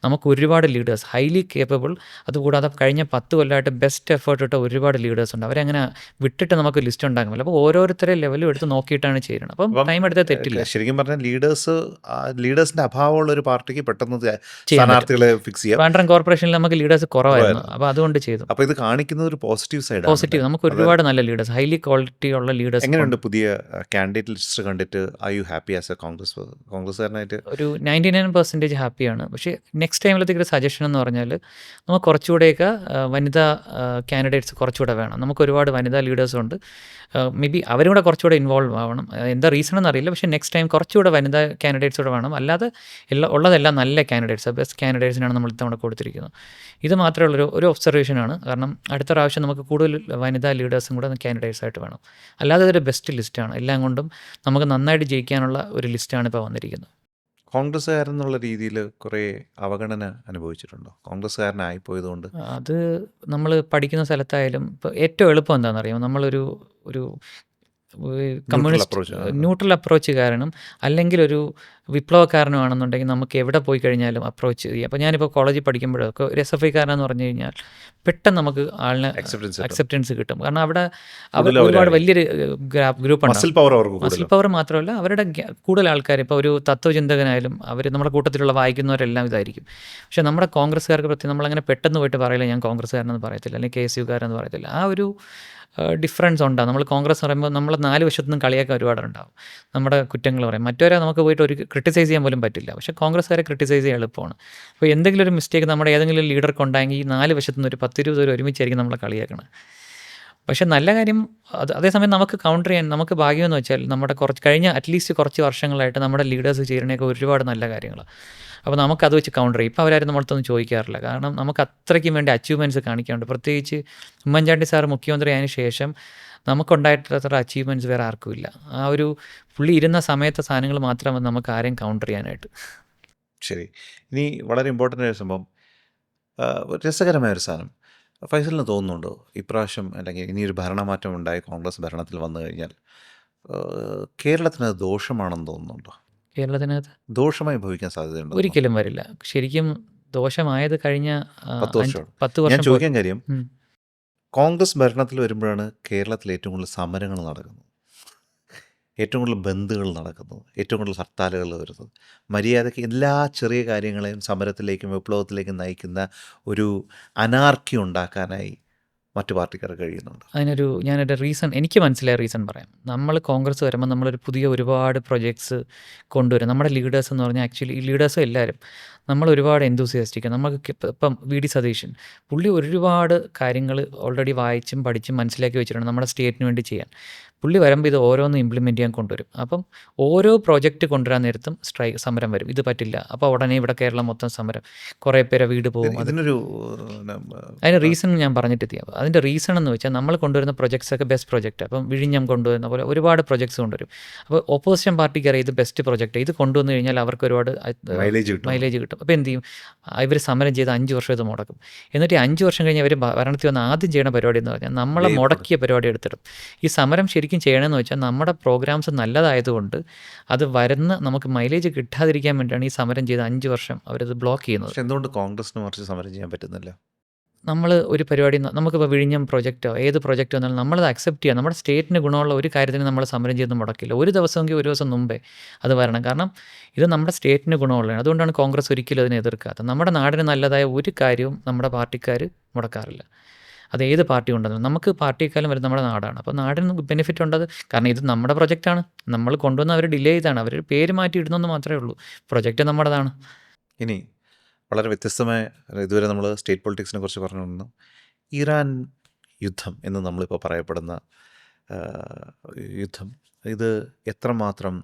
നമുക്ക് ഒരുപാട് ലീഡേഴ്സ് ഹൈലി കേപ്പബിൾ, അതുകൂടാതെ കഴിഞ്ഞ 10 കൊല്ലമായിട്ട് ബെസ്റ്റ് എഫേർട്ട് ഇട്ട ഒരുപാട് ലീഡേഴ്സ് ഉണ്ട്. അവരങ്ങനെ വിട്ടിട്ട് നമുക്ക് ലിസ്റ്റ് ഉണ്ടാക്കാൻ പറ്റില്ല. അപ്പോൾ ഓരോരുത്തരെ ലെവലും എടുത്ത് നോക്കിയിട്ടാണ് ചെയ്യുന്നത്. അപ്പം ടൈം എടുത്താൽ തെറ്റില്ല. ശരിക്കും പറഞ്ഞാൽ ലീഡേഴ്സിന്റെ അഭാവമുള്ള ഒരു പാർട്ടിക്ക് പെട്ടെന്ന് ചെയ്യാൻ പറ്റും. സ്ഥാനാർത്ഥികളെ ഫിക്സ് ചെയ്യാം. ട്രിവാൻഡ്രം കോർപ്പറേഷനിൽ നമുക്ക് ലീഡേഴ്സ് കുറവായിരുന്നു. അപ്പോൾ അതുകൊണ്ട് ചെയ്തു. അപ്പോൾ ഇത് കാണിക്കുന്നത് ഒരു പോസിറ്റീവ് സൈഡാണ്. പോസിറ്റീവ്, നമുക്ക് ഒരുപാട് നല്ല ലീഡേഴ്സ്, ഹൈലി ക്വാളിറ്റി ഉള്ള ലീഡേഴ്സ്. എങ്ങനെയുണ്ട് പുതിയ കാൻഡിഡേറ്റ് ലിസ്റ്റ് കണ്ടിട്ട്? Are you happy as a കോൺഗ്രസ്സുകാരനായിട്ട്? ഒരു 99% ഹാപ്പിയാണ്. പക്ഷേ നെക്സ്റ്റ് ടൈമിലത്തേക്ക് ഒരു സജഷൻ എന്ന് പറഞ്ഞാൽ നമുക്ക് കുറച്ചുകൂടെയൊക്കെ വനിതാ കാൻഡിഡേറ്റ്സ് കുറച്ചുകൂടെ വേണം. നമുക്ക് ഒരുപാട് വനിതാ ലീഡേഴ്സും ഉണ്ട്. മേ ബി അവരും കൂടെ കുറച്ചുകൂടെ ഇൻവോൾവ് ആവണം. എന്താ റീസൺ എന്നറിയില്ല. പക്ഷേ നെക്സ്റ്റ് ടൈം കുറച്ചുകൂടെ വനിതാ കാൻഡിഡേറ്റ്സ് കൂടെ വേണം. അല്ലാതെ ഉള്ളതെല്ലാം നല്ല കാൻഡിഡേറ്റ്സ്, ബെസ്റ്റ് കാൻഡിഡേറ്റ്സിനാണ് നമ്മൾ ഇത്തവണ കൊടുത്തിരിക്കുന്നത്. ഇത് മാത്രമേ ഉള്ളൊരു ഒബ്സർവേഷനാണ്. കാരണം അടുത്ത പ്രാവശ്യം നമുക്ക് കൂടുതൽ വനിതാ ലീഡേഴ്സും കൂടെ കാൻഡിഡേറ്റ്സ് ആയിട്ട് വേണം. അല്ലാതെ ഇതൊരു ബെസ്റ്റ് ലിസ്റ്റാണ്. എല്ലാം കൊണ്ടും നമുക്ക് നന്നായിട്ട് ജയിക്കാനുള്ള ഒരു ലിസ്റ്റാണ് ഇപ്പോൾ വന്നിരിക്കുന്നത്. കോൺഗ്രസ്സുകാരെന്നുള്ള രീതിയിൽ കുറേ അവഗണന അനുഭവിച്ചിട്ടുണ്ടോ കോൺഗ്രസ്സുകാരനായിപ്പോയതുകൊണ്ട്? അത് നമ്മൾ പഠിക്കുന്ന സ്ഥലത്തായാലും ഇപ്പോൾ ഏറ്റവും എളുപ്പം എന്താണെന്നറിയാമോ, നമ്മളൊരു കമ്മ്യൂണിസ്റ്റ് ന്യൂട്രൽ അപ്രോച്ച് കാരണം അല്ലെങ്കിൽ ഒരു വിപ്ലവക്കാരനുമാണെന്നുണ്ടെങ്കിൽ നമുക്ക് എവിടെ പോയി കഴിഞ്ഞാലും അപ്രോച്ച് ചെയ്യാം. അപ്പോൾ ഞാനിപ്പോൾ കോളേജിൽ പഠിക്കുമ്പോഴൊക്കെ ഒരു SFI കാരനെന്ന് പറഞ്ഞു കഴിഞ്ഞാൽ പെട്ടെന്ന് നമുക്ക് ആളിനെ അക്സെപ്റ്റൻസ് കിട്ടും. കാരണം അവിടെ ഒരുപാട് വലിയൊരു ഗ്രൂപ്പ് ഉണ്ട്. മസിൽ പവർ മാത്രമല്ല, അവരുടെ കൂടുതൽ ആൾക്കാർ, ഇപ്പോൾ ഒരു തത്വചിന്തകനായാലും അവർ നമ്മുടെ കൂട്ടത്തിലുള്ള വായിക്കുന്നവരെല്ലാം ഇതായിരിക്കും. പക്ഷേ നമ്മുടെ കോൺഗ്രസ്സുകാർക്ക് പ്രത്യേകം നമ്മളങ്ങനെ പെട്ടെന്ന് പോയിട്ട് പറയില്ല ഞാൻ കോൺഗ്രസ്സുകാരനെന്ന് പറയത്തില്ല, അല്ലെങ്കിൽ KSU കാരെന്ന് പറയത്തില്ല. ആ ഒരു ഡിഫറൻസ് ഉണ്ടാകും. നമ്മൾ കോൺഗ്രസ് പറയുമ്പോൾ നമ്മൾ 4 വശത്തുനിന്നും കളിയൊക്കെ ഒരുപാടുണ്ടാവും. നമ്മുടെ കുറ്റങ്ങൾ പറയും. മറ്റവരെ നമുക്ക് പോയിട്ട് ഒരു ക്രിട്ടിസൈസ് ചെയ്യാൻ പോലും പറ്റില്ല. പക്ഷേ കോൺഗ്രസ്സുകാരെ ക്രിട്ടിസൈസ് ചെയ്യാൻ എളുപ്പമാണ്. അപ്പോൾ എന്തെങ്കിലും ഒരു മിസ്റ്റേക്ക് നമ്മുടെ ഏതെങ്കിലും ലീഡർക്ക് ഉണ്ടായെങ്കിൽ ഈ 4 വശത്തുനിന്ന് ഒരു 10-20 പേര് ഒരുമിച്ചായിരിക്കും നമ്മളെ കളിയാക്കണം. പക്ഷേ നല്ല കാര്യം അതേസമയം നമുക്ക് കൗണ്ടർ ചെയ്യാൻ നമുക്ക് ഭാഗ്യമെന്ന് വെച്ചാൽ നമ്മുടെ കഴിഞ്ഞ അറ്റ്ലീസ്റ്റ് കുറച്ച് വർഷങ്ങളായിട്ട് നമ്മുടെ ലീഡേഴ്സ് ചെയ്യുന്നതൊക്കെ ഒരുപാട് നല്ല കാര്യങ്ങളാണ്. അപ്പോൾ നമുക്കത് വെച്ച് കൗണ്ടർ ചെയ്യും. ഇപ്പോൾ അവരാരും നമ്മളടുത്തൊന്നും ചോദിക്കാറില്ല. കാരണം നമുക്ക് അത്രയ്ക്കും വേണ്ടി അച്ചീവ്മെൻറ്റ്സ് കാണിക്കാറുണ്ട്. പ്രത്യേകിച്ച് ഉമ്മൻചാണ്ടി സാർ മുഖ്യമന്ത്രി ആയതിനു ശേഷം നമുക്കുണ്ടായിട്ടത്ര അച്ചീവ്മെൻറ്റ്സ് വേറെ ആർക്കുമില്ല. ആ ഒരു പുള്ളി ഇരുന്ന സമയത്തെ സാധനങ്ങൾ മാത്രമേ നമുക്ക് ആരെയും കൗണ്ടർ ചെയ്യാനായിട്ട്. ശരി, ഇനി വളരെ ഇമ്പോർട്ടൻ്റ് ആയ സംഭവം, രസകരമായൊരു സാധനം, ഫൈസലിന് തോന്നുന്നുണ്ടോ ഇപ്രാവശ്യം അല്ലെങ്കിൽ ഇനിയൊരു ഭരണമാറ്റം ഉണ്ടായി കോൺഗ്രസ് ഭരണത്തിൽ വന്നു കഴിഞ്ഞാൽ കേരളത്തിന് അത് ദോഷമാണെന്ന് തോന്നുന്നുണ്ടോ? കേരളത്തിനകത്ത് ദോഷമായി ഭവിക്കാൻ സാധ്യതയുണ്ടോ? ഒരിക്കലും വരില്ല. ശരിക്കും ദോഷമായത് കഴിഞ്ഞ 10 വർഷമാണ്. 10 ഞാൻ വർഷം ചോദിക്കാൻ കാര്യം, കോൺഗ്രസ് ഭരണത്തിൽ വരുമ്പോഴാണ് കേരളത്തിൽ ഏറ്റവും കൂടുതൽ സമരങ്ങൾ നടക്കുന്നത്, ഏറ്റവും കൂടുതൽ ബന്ദുകൾ നടക്കുന്നത്, ഏറ്റവും കൂടുതൽ ഹർത്താലുകൾ വരുന്നത്. മര്യാദയ്ക്ക് എല്ലാ ചെറിയ കാര്യങ്ങളെയും സമരത്തിലേക്കും വിപ്ലവത്തിലേക്കും നയിക്കുന്ന ഒരു അനാർക്കി ഉണ്ടാക്കാനായി മറ്റു പാർട്ടിക്കാർ കഴിയുന്നുണ്ട്. ഞാനൊരു റീസൺ, എനിക്ക് മനസ്സിലായ റീസൺ പറയാം. നമ്മൾ കോൺഗ്രസ് വരുമ്പോൾ നമ്മളൊരു പുതിയ ഒരുപാട് പ്രൊജക്ട്സ് കൊണ്ടുവരും. നമ്മുടെ ലീഡേഴ്സ് എന്ന് പറഞ്ഞാൽ ആക്ച്വലി ഈ ലീഡേഴ്സ് എല്ലാവരും നമ്മൾ ഒരുപാട് എന്തൂസിയാസ്റ്റിക്കാണ്. നമുക്ക് ഇപ്പം VD സതീശൻ പുള്ളി ഒരുപാട് കാര്യങ്ങൾ ഓൾറെഡി വായിച്ചും പഠിച്ചും മനസ്സിലാക്കി വെച്ചിട്ടുണ്ട് നമ്മുടെ സ്റ്റേറ്റിന് വേണ്ടി ചെയ്യാൻ. പുള്ളി വരുമ്പോൾ ഇത് ഓരോന്നും ഇംപ്ലിമെൻറ്റ് ചെയ്യാൻ കൊണ്ടുവരും. അപ്പം ഓരോ പ്രോജക്റ്റ് കൊണ്ടുവരാൻ നേരത്തും സമരം വരും. ഇത് പറ്റില്ല, അപ്പോൾ ഉടനെ ഇവിടെ കേരളം മൊത്തം സമരം, കുറേ പേരെ വീട് പോകും. അതിനൊരു അതിന് റീസൺ ഞാൻ പറഞ്ഞിട്ട് എത്തിയാൽ അതിൻ്റെ റീസൺ എന്ന് വെച്ചാൽ നമ്മൾ കൊണ്ടുവരുന്ന പ്രൊജക്ട്സൊക്കെ ബെസ്റ്റ് പ്രൊജക്റ്റ്. അപ്പം വിഴിഞ്ഞം കൊണ്ടുവരുന്ന പോലെ ഒരുപാട് പ്രൊജക്ട്സ് കൊണ്ടുവരും. അപ്പോൾ ഓപ്പോസിഷൻ പാർട്ടിക്ക് അറിയാം ഇത് ബെസ്റ്റ് പ്രൊജക്റ്റ്, ഇത് കൊണ്ടുവന്നു കഴിഞ്ഞാൽ അവർക്ക് ഒരുപാട് മൈലേജ് കിട്ടും. മൈലേജ് കിട്ടും. അപ്പോൾ എന്ത് ചെയ്യും, ഇവർ സമരം ചെയ്ത് 5 വർഷം ഇത് മുടക്കും. എന്നിട്ട് ഈ 5 വർഷം കഴിഞ്ഞ് അവർ ഭരണത്തിൽ വന്ന് ആദ്യം ചെയ്യുന്ന പരിപാടി എന്ന് പറഞ്ഞാൽ നമ്മളെ ഇതേ മുടക്കിയ പരിപാടി എടുത്തിടും. ഈ സമരം ശരിക്കും ചെയ്യണമെന്ന് വെച്ചാൽ നമ്മുടെ പ്രോഗ്രാംസ് നല്ലതായതുകൊണ്ട് അത് വരുന്ന നമുക്ക് മൈലേജ് കിട്ടാതിരിക്കാൻ വേണ്ടിയാണ് ഈ സമരം ചെയ്ത് 5 വർഷം അവരത് ബ്ലോക്ക് ചെയ്യുന്നത്. പക്ഷെ എന്തുകൊണ്ട് കോൺഗ്രസിന് മറിച്ച് സമരം ചെയ്യാൻ പറ്റുന്നില്ല? നമ്മൾ ഒരു പരിപാടി നമുക്കിപ്പോൾ വിഴിഞ്ഞം പ്രൊജക്റ്റോ ഏത് പ്രൊജക്റ്റോ വന്നാലും നമ്മളത് അക്സെപ്റ്റ് ചെയ്യുക. നമ്മുടെ സ്റ്റേറ്റിന് ഗുണമുള്ള ഒരു കാര്യത്തിന് നമ്മൾ സമരം ചെയ്ത് മുടക്കില്ല. ഒരു ദിവസമെങ്കിൽ ഒരു ദിവസം മുമ്പേ അത് വരണം. കാരണം ഇത് നമ്മുടെ സ്റ്റേറ്റിന് ഗുണമുള്ളതാണ്. അതുകൊണ്ടാണ് കോൺഗ്രസ് ഒരിക്കലും അതിനെ എതിർക്കാത്തത്. നമ്മുടെ നാടിന് നല്ലതായ ഒരു കാര്യവും നമ്മുടെ പാർട്ടിക്കാർ മുടക്കാറില്ല. അത് ഏത് പാർട്ടി ഉണ്ടെന്ന് നമുക്ക് പാർട്ടിക്കാലം വരെ നമ്മുടെ നാടാണ്. അപ്പോൾ നാടിന് ബെനിഫിറ്റ് ഉണ്ടത്. കാരണം ഇത് നമ്മുടെ പ്രൊജക്റ്റാണ്, നമ്മൾ കൊണ്ടുവന്ന് അവർ ഡിലേ ചെയ്താണ്, അവർ പേര് മാറ്റി ഇടുന്നെന്ന് മാത്രമേ ഉള്ളൂ. പ്രൊജക്റ്റ് നമ്മുടേതാണ്. ഇനി വളരെ വ്യത്യസ്തമായ ഇതുവരെ നമ്മൾ സ്റ്റേറ്റ് പൊളിറ്റിക്സിനെ കുറിച്ച് പറഞ്ഞുകൊണ്ടിരുന്നു. ഇറാൻ യുദ്ധം എന്ന് നമ്മളിപ്പോൾ പറയപ്പെടുന്ന യുദ്ധം, ഇത് എത്രമാത്രം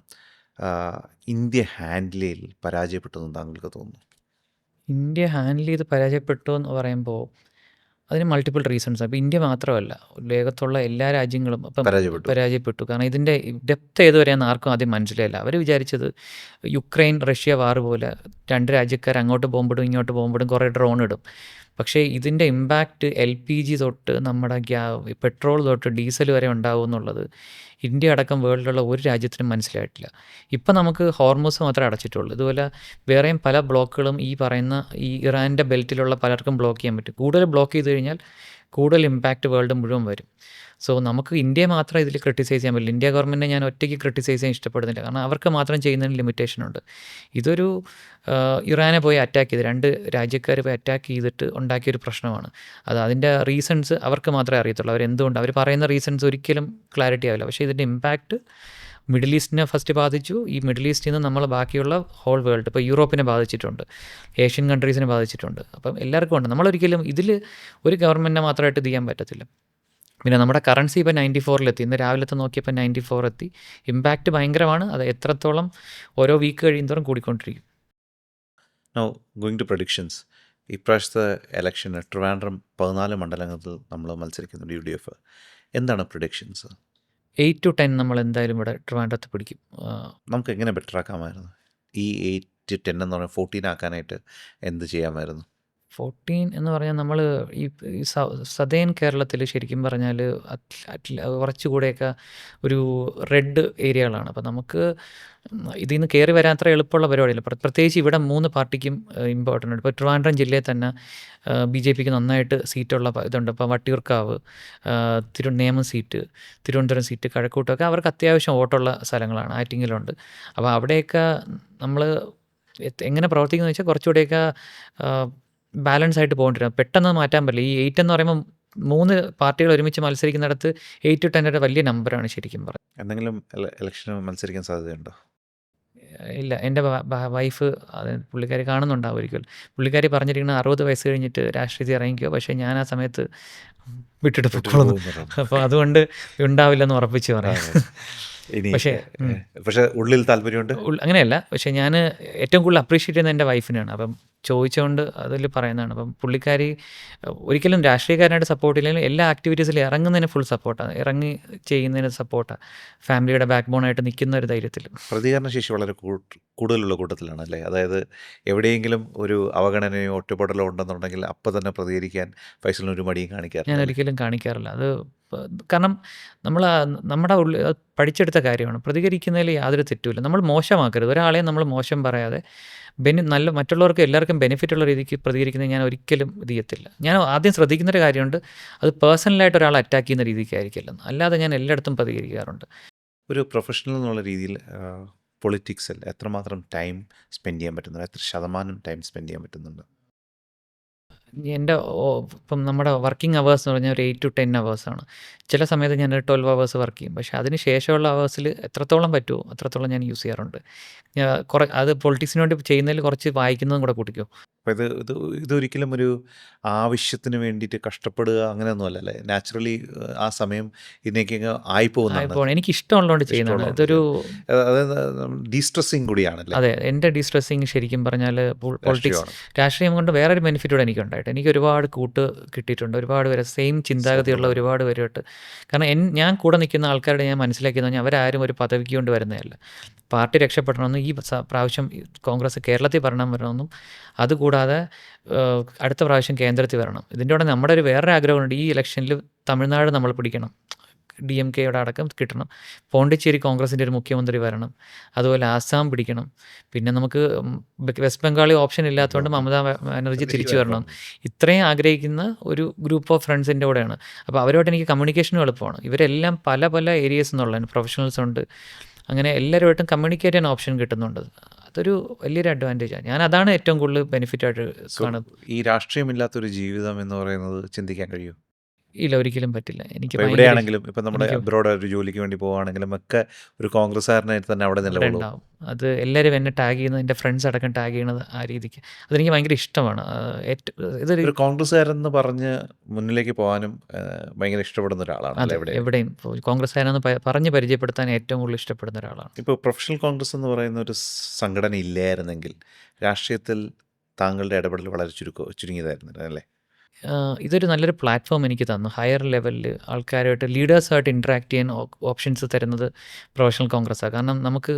ഇന്ത്യ ഹാൻഡിൽ ചെയ്യൽ പരാജയപ്പെട്ടു എന്ന് താങ്കൾക്ക് തോന്നുന്നു? ഇന്ത്യ ഹാൻഡിൽ ചെയ്ത് പരാജയപ്പെട്ടു എന്ന് പറയുമ്പോൾ അതിന് മൾട്ടിപ്പിൾ റീസൺസ്. അപ്പോൾ ഇന്ത്യ മാത്രമല്ല, ലോകത്തുള്ള എല്ലാ രാജ്യങ്ങളും അപ്പം പരാജയപ്പെട്ടു. കാരണം ഇതിൻ്റെ ഡെപ്ത് ഏതുവരെയാണെന്ന് ആർക്കും ആദ്യം മനസ്സിലായില്ല. അവർ വിചാരിച്ചത് യുക്രൈൻ റഷ്യ വാർ പോലെ 2 രാജ്യക്കാർ അങ്ങോട്ട് ബോംബിടും ഇങ്ങോട്ട് ബോംബിടും, കുറേ ഡ്രോൺ ഇടും. പക്ഷേ ഇതിൻ്റെ ഇമ്പാക്റ്റ് LPG തൊട്ട് നമ്മുടെ പെട്രോൾ തൊട്ട് ഡീസൽ വരെ ഉണ്ടാവും എന്നുള്ളത് ഇന്ത്യ അടക്കം വേൾഡിലുള്ള ഒരു രാജ്യത്തിനും മനസ്സിലായിട്ടില്ല. ഇപ്പം നമുക്ക് ഹോർമൂസ് മാത്രമേ അടച്ചിട്ടുള്ളൂ. ഇതുപോലെ വേറെയും പല ബ്ലോക്കുകളും ഈ പറയുന്ന ഈ ഇറാൻ്റെ ബെൽറ്റിലുള്ള പലർക്കും ബ്ലോക്ക് ചെയ്യാൻ പറ്റും. കൂടുതൽ ബ്ലോക്ക് ചെയ്ത് കഴിഞ്ഞാൽ കൂടുതൽ ഇമ്പാക്റ്റ് വേൾഡ് മുഴുവൻ വരും. സോ നമുക്ക് ഇന്ത്യയെ മാത്രം ഇതിൽ ക്രിട്ടിസൈസ് ചെയ്യാൻ പറ്റില്ല. ഇന്ത്യ ഗവൺമെൻറ്റിനെ ഞാൻ ഒറ്റയ്ക്ക് ക്രിട്ടിസൈസ് ചെയ്യാൻ ഇഷ്ടപ്പെടുന്നില്ല. കാരണം അവർക്ക് മാത്രം ചെയ്യുന്നതിന് ലിമിറ്റേഷനുണ്ട്. ഇതൊരു ഇറാനെ പോയി അറ്റാക്ക് ചെയ്ത് 2 രാജ്യക്കാർ പോയി അറ്റാക്ക് ചെയ്തിട്ട് ഉണ്ടാക്കിയൊരു പ്രശ്നമാണ്. അതിൻ്റെ റീസൺസ് അവർക്ക് മാത്രമേ അറിയത്തുള്ളൂ. അവരെന്തുകൊണ്ട് അവർ പറയുന്ന റീസൺസ് ഒരിക്കലും ക്ലാരിറ്റി ആവില്ല. പക്ഷേ ഇതിൻ്റെ ഇമ്പാക്റ്റ് മിഡിൽ ഈസ്റ്റിനെ ഫസ്റ്റ് ബാധിച്ചു. ഈ മിഡിൽ ഈസ്റ്റിൽ നിന്ന് നമ്മൾ ബാക്കിയുള്ള ഹോൾ വേൾഡ്, ഇപ്പോൾ യൂറോപ്പിനെ ബാധിച്ചിട്ടുണ്ട്, ഏഷ്യൻ കൺട്രീസിനെ ബാധിച്ചിട്ടുണ്ട്. അപ്പം എല്ലാവർക്കും ഉണ്ട്. നമ്മളൊരിക്കലും ഇതിൽ ഒരു ഗവൺമെൻറ്റിനെ മാത്രമായിട്ട് ഇത് ചെയ്യാൻ പറ്റത്തില്ല. പിന്നെ നമ്മുടെ കറൻസി ഇപ്പോൾ 94 ഇന്ന് രാവിലത്തെ നോക്കിയപ്പോൾ 94 എത്തി. ഇമ്പാക്റ്റ് ഭയങ്കരമാണ്. അത് എത്രത്തോളം ഓരോ വീക്ക് കഴിയുന്നതോറും കൂടിക്കൊണ്ടിരിക്കും. Now going to predictions. ഇപ്രാവശ്യത്തെ ഇലക്ഷന് ട്രിവാൻഡ്രം 14 മണ്ഡലങ്ങളിൽ നമ്മൾ മത്സരിക്കുന്നുണ്ട് UDF. എന്താണ് പ്രഡിക്ഷൻസ്? 8 to 10 നമ്മൾ എന്തായാലും ഇവിടെ ട്രിവാൻഡ്രത്ത് പിടിക്കും. നമുക്ക് എങ്ങനെ ബെറ്റർ ആക്കാമായിരുന്നു? ഈ 8 to 10 എന്ന് പറഞ്ഞാൽ 14 ആക്കാനായിട്ട് എന്ത് ചെയ്യാമായിരുന്നു? 14 എന്ന് പറഞ്ഞാൽ നമ്മൾ ഈ സദേൺ കേരളത്തിൽ ശരിക്കും പറഞ്ഞാൽ കുറച്ചുകൂടെയൊക്കെ ഒരു റെഡ് ഏരിയകളാണ്. അപ്പോൾ നമുക്ക് ഇതിൽ നിന്ന് കയറി വരാൻ അത്ര എളുപ്പമുള്ള പരിപാടിയില്ല. പ്രത്യേകിച്ച് ഇവിടെ 3 പാർട്ടിക്കും ഇമ്പോർട്ടൻ്റ് ഉണ്ട്. ഇപ്പോൾ ട്രിവാൻഡ്രം ജില്ലയിൽ തന്നെ BJPക്ക് നന്നായിട്ട് സീറ്റുള്ള ഇതുണ്ട്. ഇപ്പോൾ വട്ടിയൂർക്കാവ്, നേമം സീറ്റ്, തിരുവനന്തപുരം സീറ്റ്, കഴക്കൂട്ടമൊക്കെ അവർക്ക് അത്യാവശ്യം വോട്ടുള്ള സ്ഥലങ്ങളാണ്. ആറ്റിങ്ങലുണ്ട്. അപ്പോൾ അവിടെയൊക്കെ നമ്മൾ എങ്ങനെ പ്രവർത്തിക്കുന്നത് വെച്ചാൽ കുറച്ചുകൂടെയൊക്കെ ബാലൻസ് ആയിട്ട് പോകേണ്ടിരുന്നു. പെട്ടെന്ന് മാറ്റാൻ പറ്റില്ല. ഈ 8 എന്ന് പറയുമ്പോൾ 3 പാർട്ടികൾ ഒരുമിച്ച് മത്സരിക്കുന്നിടത്ത് 8 to 10 ഒരു വലിയ നമ്പറാണ് ശരിക്കും പറഞ്ഞത്. എന്തെങ്കിലും ഇലക്ഷന് മത്സരിക്കാൻ സാധ്യതയുണ്ടോ? ഇല്ല. എൻ്റെ വൈഫ് പുള്ളിക്കാരി കാണുന്നുണ്ടാവുമായിരിക്കും. പുള്ളിക്കാരി പറഞ്ഞിരിക്കുന്നത് 60 വയസ്സ് കഴിഞ്ഞിട്ട് രാഷ്ട്രീയത്തിൽ ഇറങ്ങിക്കോ, പക്ഷേ ഞാൻ ആ സമയത്ത് വിട്ടിട്ട് പൊക്കോളുന്നു. അപ്പോൾ അതുകൊണ്ട് ഉണ്ടാവില്ലെന്ന് ഉറപ്പിച്ച് പറയാം. പക്ഷേ ഉള്ളിൽ താല്പര്യമുണ്ട്. അങ്ങനെയല്ല, പക്ഷേ ഞാൻ ഏറ്റവും കൂടുതൽ അപ്രീഷിയേറ്റ് ചെയ്യുന്നത് എൻ്റെ വൈഫിനെയാണ്. അപ്പം ചോദിച്ചുകൊണ്ട് അതിൽ പറയുന്നതാണ്. അപ്പം പുള്ളിക്കാരി ഒരിക്കലും രാഷ്ട്രീയക്കാരനായിട്ട് സപ്പോർട്ട് ഇല്ലെങ്കിലും എല്ലാ ആക്ടിവിറ്റീസിലും ഇറങ്ങുന്നതിന് ഫുൾ സപ്പോർട്ടാണ്, ഇറങ്ങി ചെയ്യുന്നതിന് സപ്പോർട്ടാണ്, ഫാമിലിയുടെ ബാക്ക് ബോണായിട്ട് നിൽക്കുന്ന ഒരു ധൈര്യത്തിൽ. പ്രതികരണശേഷി വളരെ കൂടുതലുള്ള കൂട്ടത്തിലാണ് അല്ലേ? അതായത് എവിടെയെങ്കിലും ഒരു അവഗണനയോ ഒറ്റപ്പെടലോ ഉണ്ടെന്നുണ്ടെങ്കിൽ അപ്പം തന്നെ പ്രതികരിക്കാൻ ഫൈസലിന് ഒരു മടിയും കാണിക്കാറില്ല. ഞാൻ ഒരിക്കലും കാണിക്കാറില്ല. അത് കാരണം നമ്മുടെ ഉള്ളിൽ പഠിച്ചെടുത്ത കാര്യമാണ്. പ്രതികരിക്കുന്നതിൽ യാതൊരു തെറ്റുമില്ല. നമ്മൾ മോശമാക്കരുത്. ഒരാളെയും നമ്മൾ മോശം പറയാതെ മറ്റുള്ളവർക്ക് എല്ലാവർക്കും ബെനിഫിറ്റ് ഉള്ള രീതിക്ക് പ്രതികരിക്കുന്നത് ഞാൻ ഒരിക്കലും ഇത് ചെയ്യത്തില്ല. ഞാൻ ആദ്യം ശ്രദ്ധിക്കുന്നൊരു കാര്യമുണ്ട്, അത് പേഴ്സണലായിട്ട് ഒരാളെ അറ്റാക്ക് ചെയ്യുന്ന രീതിക്കായിരിക്കില്ല. അല്ലാതെ ഞാൻ എല്ലായിടത്തും പ്രതികരിക്കാറുണ്ട്. ഒരു പ്രൊഫഷണൽ എന്നുള്ള രീതിയിൽ പൊളിറ്റിക്സിൽ എത്രമാത്രം ടൈം സ്പെൻഡ് ചെയ്യാൻ പറ്റുന്നുണ്ട്? എത്ര ശതമാനം ടൈം സ്പെൻഡ് ചെയ്യാൻ പറ്റുന്നുണ്ട്? എൻ്റെ ഇപ്പം നമ്മുടെ വർക്കിംഗ് അവേഴ്സ് എന്ന് പറഞ്ഞാൽ ഒരു 8 to 10 അവേഴ്സാണ്. ചില സമയത്ത് ഞാൻ 12 അവേഴ്സ് വർക്ക് ചെയ്യും. പക്ഷേ അതിന് ശേഷമുള്ള അവേഴ്സിൽ എത്രത്തോളം പറ്റുമോ അത്രത്തോളം ഞാൻ യൂസ് ചെയ്യാറുണ്ട്. അത് പൊളിറ്റിക്സിന് വേണ്ടി ചെയ്യുന്നതിൽ കുറച്ച് വായിക്കുന്നതും കൂടെ കൂട്ടിക്കോ. അപ്പോൾ ഇതൊരിക്കലും ഒരു ആവശ്യത്തിന് വേണ്ടിയിട്ട് കഷ്ടപ്പെടുക അങ്ങനെയൊന്നും അല്ലല്ലേ? നാച്ചുറലി ആ സമയം ഇതിലേക്ക് ആയിപ്പോകുന്നതാണ്. ആയിപ്പോൾ എനിക്ക് ഇഷ്ടമുള്ളതുകൊണ്ട് ചെയ്യുന്നതാണ്. ഇഷ്ടമുള്ളതുകൊണ്ട് ഇതൊരു അതായത് ഡീസ്ട്രെസ്സിങ് കൂടിയാണല്ലേ? അതെ, എൻ്റെ ഡീസ്ട്രെസ്സിങ് ശരിക്കും പറഞ്ഞാൽ പൊളിറ്റിക്സ്, രാഷ്ട്രീയമാണ്. രാഷ്ട്രീയം കൊണ്ട് വേറൊരു ബെനിഫിറ്റ് കൂടെ എനിക്കുണ്ടായിട്ട്. എനിക്ക് ഒരുപാട് കൂട്ട് കിട്ടിയിട്ടുണ്ട്. ഒരുപാട് പേര് സെയിം ചിന്താഗതിയുള്ള ഒരുപാട് പേരുമായിട്ട്. കാരണം ഞാൻ കൂടെ നിൽക്കുന്ന ആൾക്കാരുടെ ഞാൻ മനസ്സിലാക്കിയെന്ന് പറഞ്ഞാൽ അവരാരും ഒരു പദവിക്ക് കൊണ്ട് വരുന്നതല്ല. പാർട്ടി രക്ഷപ്പെടണമെന്നും ഈ പ്രാവശ്യം കോൺഗ്രസ് കേരളത്തിൽ ഭരണം വരണമെന്നും, അതുകൂടാതെ അടുത്ത പ്രാവശ്യം കേന്ദ്രത്തിൽ വരണം. ഇതിൻ്റെ കൂടെ നമ്മുടെ വേറൊരു ആഗ്രഹമുണ്ട്. ഈ ഇലക്ഷനിൽ തമിഴ്നാട് നമ്മൾ പിടിക്കണം, DMKയുടെ അടക്കം കിട്ടണം. പോണ്ടിച്ചേരി കോൺഗ്രസിൻ്റെ ഒരു മുഖ്യമന്ത്രി വരണം. അതുപോലെ ആസാം പിടിക്കണം. പിന്നെ നമുക്ക് വെസ്റ്റ് ബംഗാളിൽ ഓപ്ഷൻ ഇല്ലാത്തതുകൊണ്ട് മമതാ ബാനർജി തിരിച്ചു വരണം. ഇത്രയും ആഗ്രഹിക്കുന്ന ഒരു ഗ്രൂപ്പ് ഓഫ് ഫ്രണ്ട്സിൻ്റെ കൂടെയാണ്. അപ്പോൾ അവരുമായിട്ട് എനിക്ക് കമ്മ്യൂണിക്കേഷനും എളുപ്പമാണ്. ഇവരെല്ലാം പല പല ഏരിയസ് എന്നുള്ളതാണ്. പ്രൊഫഷണൽസ് ഉണ്ട്. അങ്ങനെ എല്ലാവരുമായിട്ടും കമ്മ്യൂണിക്കേറ്റ് ചെയ്യാൻ ഓപ്ഷൻ കിട്ടുന്നുണ്ട്. അതൊരു വലിയൊരു അഡ്വാൻറ്റേജാണ്. ഞാൻ അതാണ് ഏറ്റവും കൂടുതൽ ബെനിഫിറ്റായിട്ട് കാണുന്നത്. ഈ രാഷ്ട്രീയമില്ലാത്തൊരു ജീവിതം എന്ന് പറയുന്നത് ചിന്തിക്കാൻ കഴിയും? ഇല്ല, ഒരിക്കലും പറ്റില്ല. എനിക്ക് ഇപ്പോൾ ഭയങ്കര എവിടെയാണെങ്കിലും ഇപ്പം നമ്മുടെ അബ്രോഡ് ഒരു ജോലിക്ക് വേണ്ടി പോവുകയാണെങ്കിലും ഒക്കെ ഒരു കോൺഗ്രസ്സുകാരനായിട്ട് തന്നെ അവിടെ ഇവിടെ നിലകൊള്ളും. ഉണ്ടാവും. അത് എല്ലാവരും എന്നെ ടാഗ് ചെയ്യുന്നത്, എൻ്റെ ഫ്രണ്ട്സ് അടക്കം ടാഗ് ചെയ്യണത് ആ രീതിക്ക്. അതെനിക്ക് ഭയങ്കര ഇഷ്ടമാണ്. ഇതൊരു ഒരു കോൺഗ്രസ്സുകാരൻ എന്ന് പറഞ്ഞ് മുന്നിലേക്ക് പോകാനും ഭയങ്കര ഇഷ്ടപ്പെടുന്ന ഒരാളാണ് അതെ, എവിടെ. എവിടെയും കോൺഗ്രസ്സുകാരെന്ന് പറഞ്ഞ് പരിചയപ്പെടുത്താൻ ഏറ്റവും കൂടുതൽ ഇഷ്ടപ്പെടുന്ന ഒരാളാണ്. ഇപ്പോൾ പ്രൊഫഷണൽ കോൺഗ്രസ് എന്ന് പറയുന്ന ഒരു സംഘടന ഇല്ലായിരുന്നെങ്കിൽ രാഷ്ട്രീയത്തിൽ താങ്കളുടെ ഇടപെടൽ വളരെ ചുരുങ്ങിയതായിരുന്നു അല്ലേ? ഇതൊരു നല്ലൊരു പ്ലാറ്റ്ഫോം എനിക്ക് തന്നു. ഹയർ ലെവലിൽ ആൾക്കാരുമായിട്ട് ലീഡേഴ്സായിട്ട് ഇൻട്രാക്ട് ചെയ്യാൻ ഓപ്ഷൻസ് തരുന്നത് പ്രൊഫഷണൽ കോൺഗ്രസ്സാണ്. കാരണം നമുക്ക്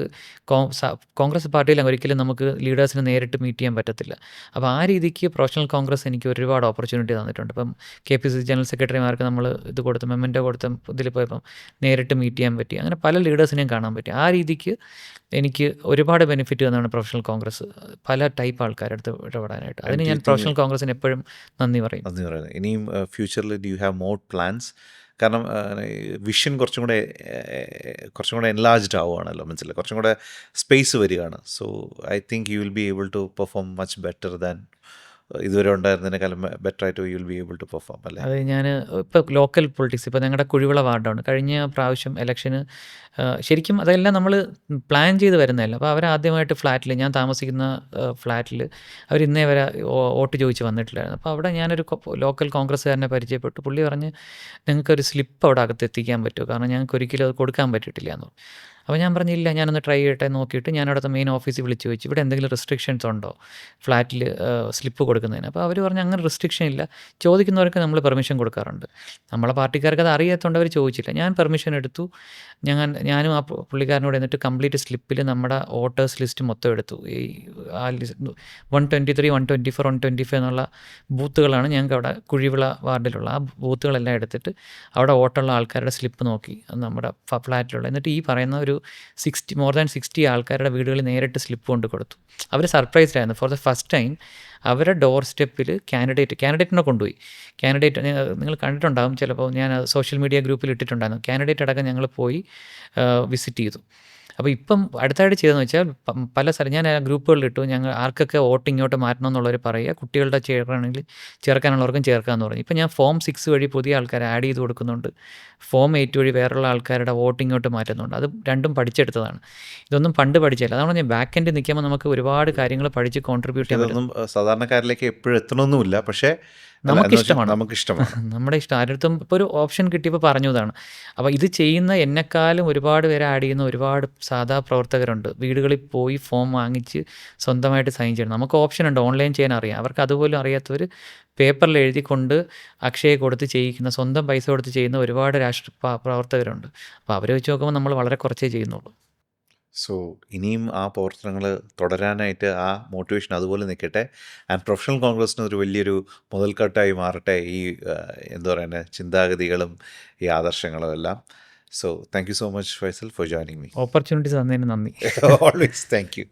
കോൺഗ്രസ് പാർട്ടിയിൽ ഒരിക്കലും നമുക്ക് ലീഡേഴ്സിനെ നേരിട്ട് മീറ്റ് ചെയ്യാൻ പറ്റത്തില്ല. അപ്പോൾ ആ രീതിക്ക് പ്രൊഫഷണൽ കോൺഗ്രസ് എനിക്ക് ഒരുപാട് ഓപ്പർച്യൂണിറ്റി തന്നിട്ടുണ്ട്. ഇപ്പം KPCC ജനറൽ സെക്രട്ടറിമാർക്ക് നമ്മൾ ഇത് കൊടുത്ത് മെമ്മൻറ്റോ കൊടുത്ത ഇതിൽ പോയപ്പം നേരിട്ട് മീറ്റ് ചെയ്യാൻ പറ്റി. അങ്ങനെ പല ലീഡേഴ്സിനെയും കാണാൻ പറ്റി. ആ രീതിക്ക് എനിക്ക് ഒരുപാട് ബെനിഫിറ്റ് തന്നതാണ് പ്രൊഫഷണൽ കോൺഗ്രസ്, പല ടൈപ്പ് ആൾക്കാരുടെ അടുത്ത് ഇടപെടാനായിട്ട്. അതിന് ഞാൻ പ്രൊഫഷണൽ കോൺഗ്രസിന് എപ്പോഴും നന്ദി പറയും. നന്ദി പറയുന്നത്. ഇനിയും ഫ്യൂച്ചറിൽ do you have more plans? കാരണം വിഷൻ കുറച്ചും കൂടെ എൻലാർജ്ഡ് ആവുകയാണല്ലോ, മനസ്സിലായി, കുറച്ചും കൂടെ സ്പേസ് വരികയാണ്. So I think you will be able to perform much better than ഇതുവരെ ഉണ്ടായിരുന്നതിനേക്കാളും ബെറ്റർ ആയിട്ട് you will be able to perform അല്ലേ? അത് ഞാൻ ഇപ്പോൾ ലോക്കൽ പൊളിറ്റിക്സ്, ഇപ്പോൾ ഞങ്ങളുടെ കുഴിവിള വാർഡാണ്. കഴിഞ്ഞ പ്രാവശ്യം ഇലക്ഷന് ശരിക്കും അതെല്ലാം നമ്മൾ പ്ലാൻ ചെയ്ത് വരുന്നതല്ല. അപ്പോൾ അവരാദ്യമായിട്ട് ഫ്ലാറ്റിൽ, ഞാൻ താമസിക്കുന്ന ഫ്ലാറ്റിൽ അവർ ഇന്നേ വരെ വോട്ട് ചോദിച്ച് വന്നിട്ടില്ലായിരുന്നു. അപ്പോൾ അവിടെ ഞാനൊരു ലോക്കൽ കോൺഗ്രസ്സുകാരനെ പരിചയപ്പെട്ടു. പുള്ളി പറഞ്ഞ് നിങ്ങൾക്കൊരു സ്ലിപ്പ് അവിടെ അകത്ത് എത്തിക്കാൻ പറ്റുമോ, കാരണം ഞങ്ങൾക്ക് ഒരിക്കലും അത് കൊടുക്കാൻ പറ്റിയിട്ടില്ല എന്ന് പറഞ്ഞു. അപ്പോൾ ഞാൻ പറഞ്ഞില്ല, ഞാനൊന്ന് ട്രൈ ചെയ്യട്ടെ. നോക്കിയിട്ട് ഞാൻ അവിടുത്തെ മെയിൻ ഓഫീസിൽ വിളിച്ച് ചോദിച്ചു, ഇവിടെ എന്തെങ്കിലും റെസ്ട്രിക്ഷൻസ് ഉണ്ടോ ഫ്ലാറ്റിൽ സ്ലിപ്പ് കൊടുക്കുന്നതിന്. അപ്പോൾ അവർ പറഞ്ഞു അങ്ങനെ റെസ്ട്രിക്ഷൻ ഇല്ല, ചോദിക്കുന്നവർക്ക് നമ്മൾ പെർമിഷൻ കൊടുക്കാറുണ്ട്. നമ്മളെ പാർട്ടിക്കാർക്ക് അത് അറിയാത്തതുകൊണ്ട് അവർ ചോദിച്ചില്ല. ഞാൻ പെർമിഷൻ എടുത്തു. ഞാനും ആ പുള്ളിക്കാരനോട് എന്നിട്ട് കംപ്ലീറ്റ് സ്ലിപ്പിൽ നമ്മുടെ വോട്ടേഴ്സ് ലിസ്റ്റ് മൊത്തം എടുത്തു. ഈ ആ 123, 124, 125 എന്നുള്ള ബൂത്തുകളാണ് ഞങ്ങൾക്ക് അവിടെ കുഴിവിള വാർഡിലുള്ള. ആ ബൂത്തുകളെല്ലാം എടുത്തിട്ട് അവിടെ വോട്ടുള്ള ആൾക്കാരുടെ സ്ലിപ്പ് നോക്കി നമ്മുടെ ഫ്ലാറ്റിലുള്ള. എന്നിട്ട് ഈ പറയുന്ന ഒരു മോർ ദാൻ 60 ആൾക്കാരുടെ വീടുകളിൽ നേരിട്ട് സ്ലിപ്പ് കൊണ്ട് കൊടുത്തു. അവർ സർപ്രൈസ്ഡ് ആയിരുന്നു. ഫോർ ദ ഫസ്റ്റ് ടൈം അവരുടെ ഡോർ സ്റ്റെപ്പിൽ കാൻഡിഡേറ്റിനെ കൊണ്ടുപോയി. നിങ്ങൾ കണ്ടിട്ടുണ്ടാകും ചിലപ്പോൾ, ഞാൻ സോഷ്യൽ മീഡിയ ഗ്രൂപ്പിൽ ഇട്ടിട്ടുണ്ടായിരുന്നു. കാൻഡിഡേറ്റ് അടക്കം ഞങ്ങൾ പോയി വിസിറ്റ് ചെയ്തു. അപ്പോൾ ഇപ്പം അടുത്തായിട്ട് ചെയ്തതെന്ന് വെച്ചാൽ പല സ്ഥലം ഞാൻ ഗ്രൂപ്പുകളിലിട്ടു, ഞങ്ങൾ ആർക്കൊക്കെ വോട്ട് ഇങ്ങോട്ട് മാറ്റണം എന്നുള്ളവർ പറയുക, കുട്ടികളുടെ ചേർക്കാനുള്ളവർക്കും ചേർക്കാമെന്ന് പറഞ്ഞു. ഇപ്പം ഞാൻ ഫോം 6 വഴി പുതിയ ആൾക്കാരെ ആഡ് ചെയ്ത് കൊടുക്കുന്നുണ്ട്. ഫോം 8 വഴി വേറുള്ള ആൾക്കാരുടെ വോട്ട് ഇങ്ങോട്ട് മാറ്റുന്നുണ്ട്. അത് രണ്ടും പഠിച്ചെടുത്തതാണ്. ഇതൊന്നും പണ്ട് പഠിച്ചില്ല. അതാണ് ഞാൻ ബാക്ക് എൻഡ് നിൽക്കുമ്പോൾ നമുക്ക് ഒരുപാട് കാര്യങ്ങൾ പഠിച്ച് കോൺട്രിബ്യൂട്ട് ചെയ്യാൻ പറ്റും. സാധാരണക്കാരിലേക്ക് എപ്പോഴും എത്തണമെന്നുമില്ല, പക്ഷേ നമുക്കിഷ്ടമാണ്. നമുക്കിഷ്ടമാണ്. നമ്മുടെ ഇഷ്ടം. ആരുടെ ഇപ്പോൾ ഒരു ഓപ്ഷൻ കിട്ടിയപ്പോൾ പറഞ്ഞതാണ്. അപ്പോൾ ഇത് ചെയ്യുന്ന എന്നെക്കാളും ഒരുപാട് പേരെ ആഡ് ചെയ്യുന്ന ഒരുപാട് സാധാ പ്രവർത്തകരുണ്ട്. വീടുകളിൽ പോയി ഫോം വാങ്ങിച്ച് സ്വന്തമായിട്ട് സൈൻ ചെയ്യണം. നമുക്ക് ഓപ്ഷൻ ഉണ്ട്, ഓൺലൈൻ ചെയ്യാൻ അറിയാം. അവർക്ക് അതുപോലും അറിയാത്തവർ പേപ്പറിൽ എഴുതിക്കൊണ്ട് അക്ഷയ കൊടുത്ത് ചെയ്യിക്കുന്ന, സ്വന്തം പൈസ കൊടുത്ത് ചെയ്യുന്ന ഒരുപാട് പ്രവർത്തകരുണ്ട്. അപ്പോൾ അവരെ വെച്ച് നോക്കുമ്പോൾ നമ്മൾ വളരെ കുറച്ചേ ചെയ്യുന്നുള്ളൂ. സോ ഇനിയും ആ പ്രവർത്തനങ്ങൾ തുടരാനായിട്ട് ആ മോട്ടിവേഷൻ അതുപോലെ നിൽക്കട്ടെ. ആൻഡ് പ്രൊഫഷണൽ കോൺഗ്രസ്സിന് ഒരു വലിയൊരു മുതൽക്കെട്ടായി മാറട്ടെ ഈ എന്താ പറയുക ചിന്താഗതികളും ഈ ആദർശങ്ങളും എല്ലാം. So thank you so much Faisal for joining me. Opportunities തന്നതിന് നന്ദി. Always thank you.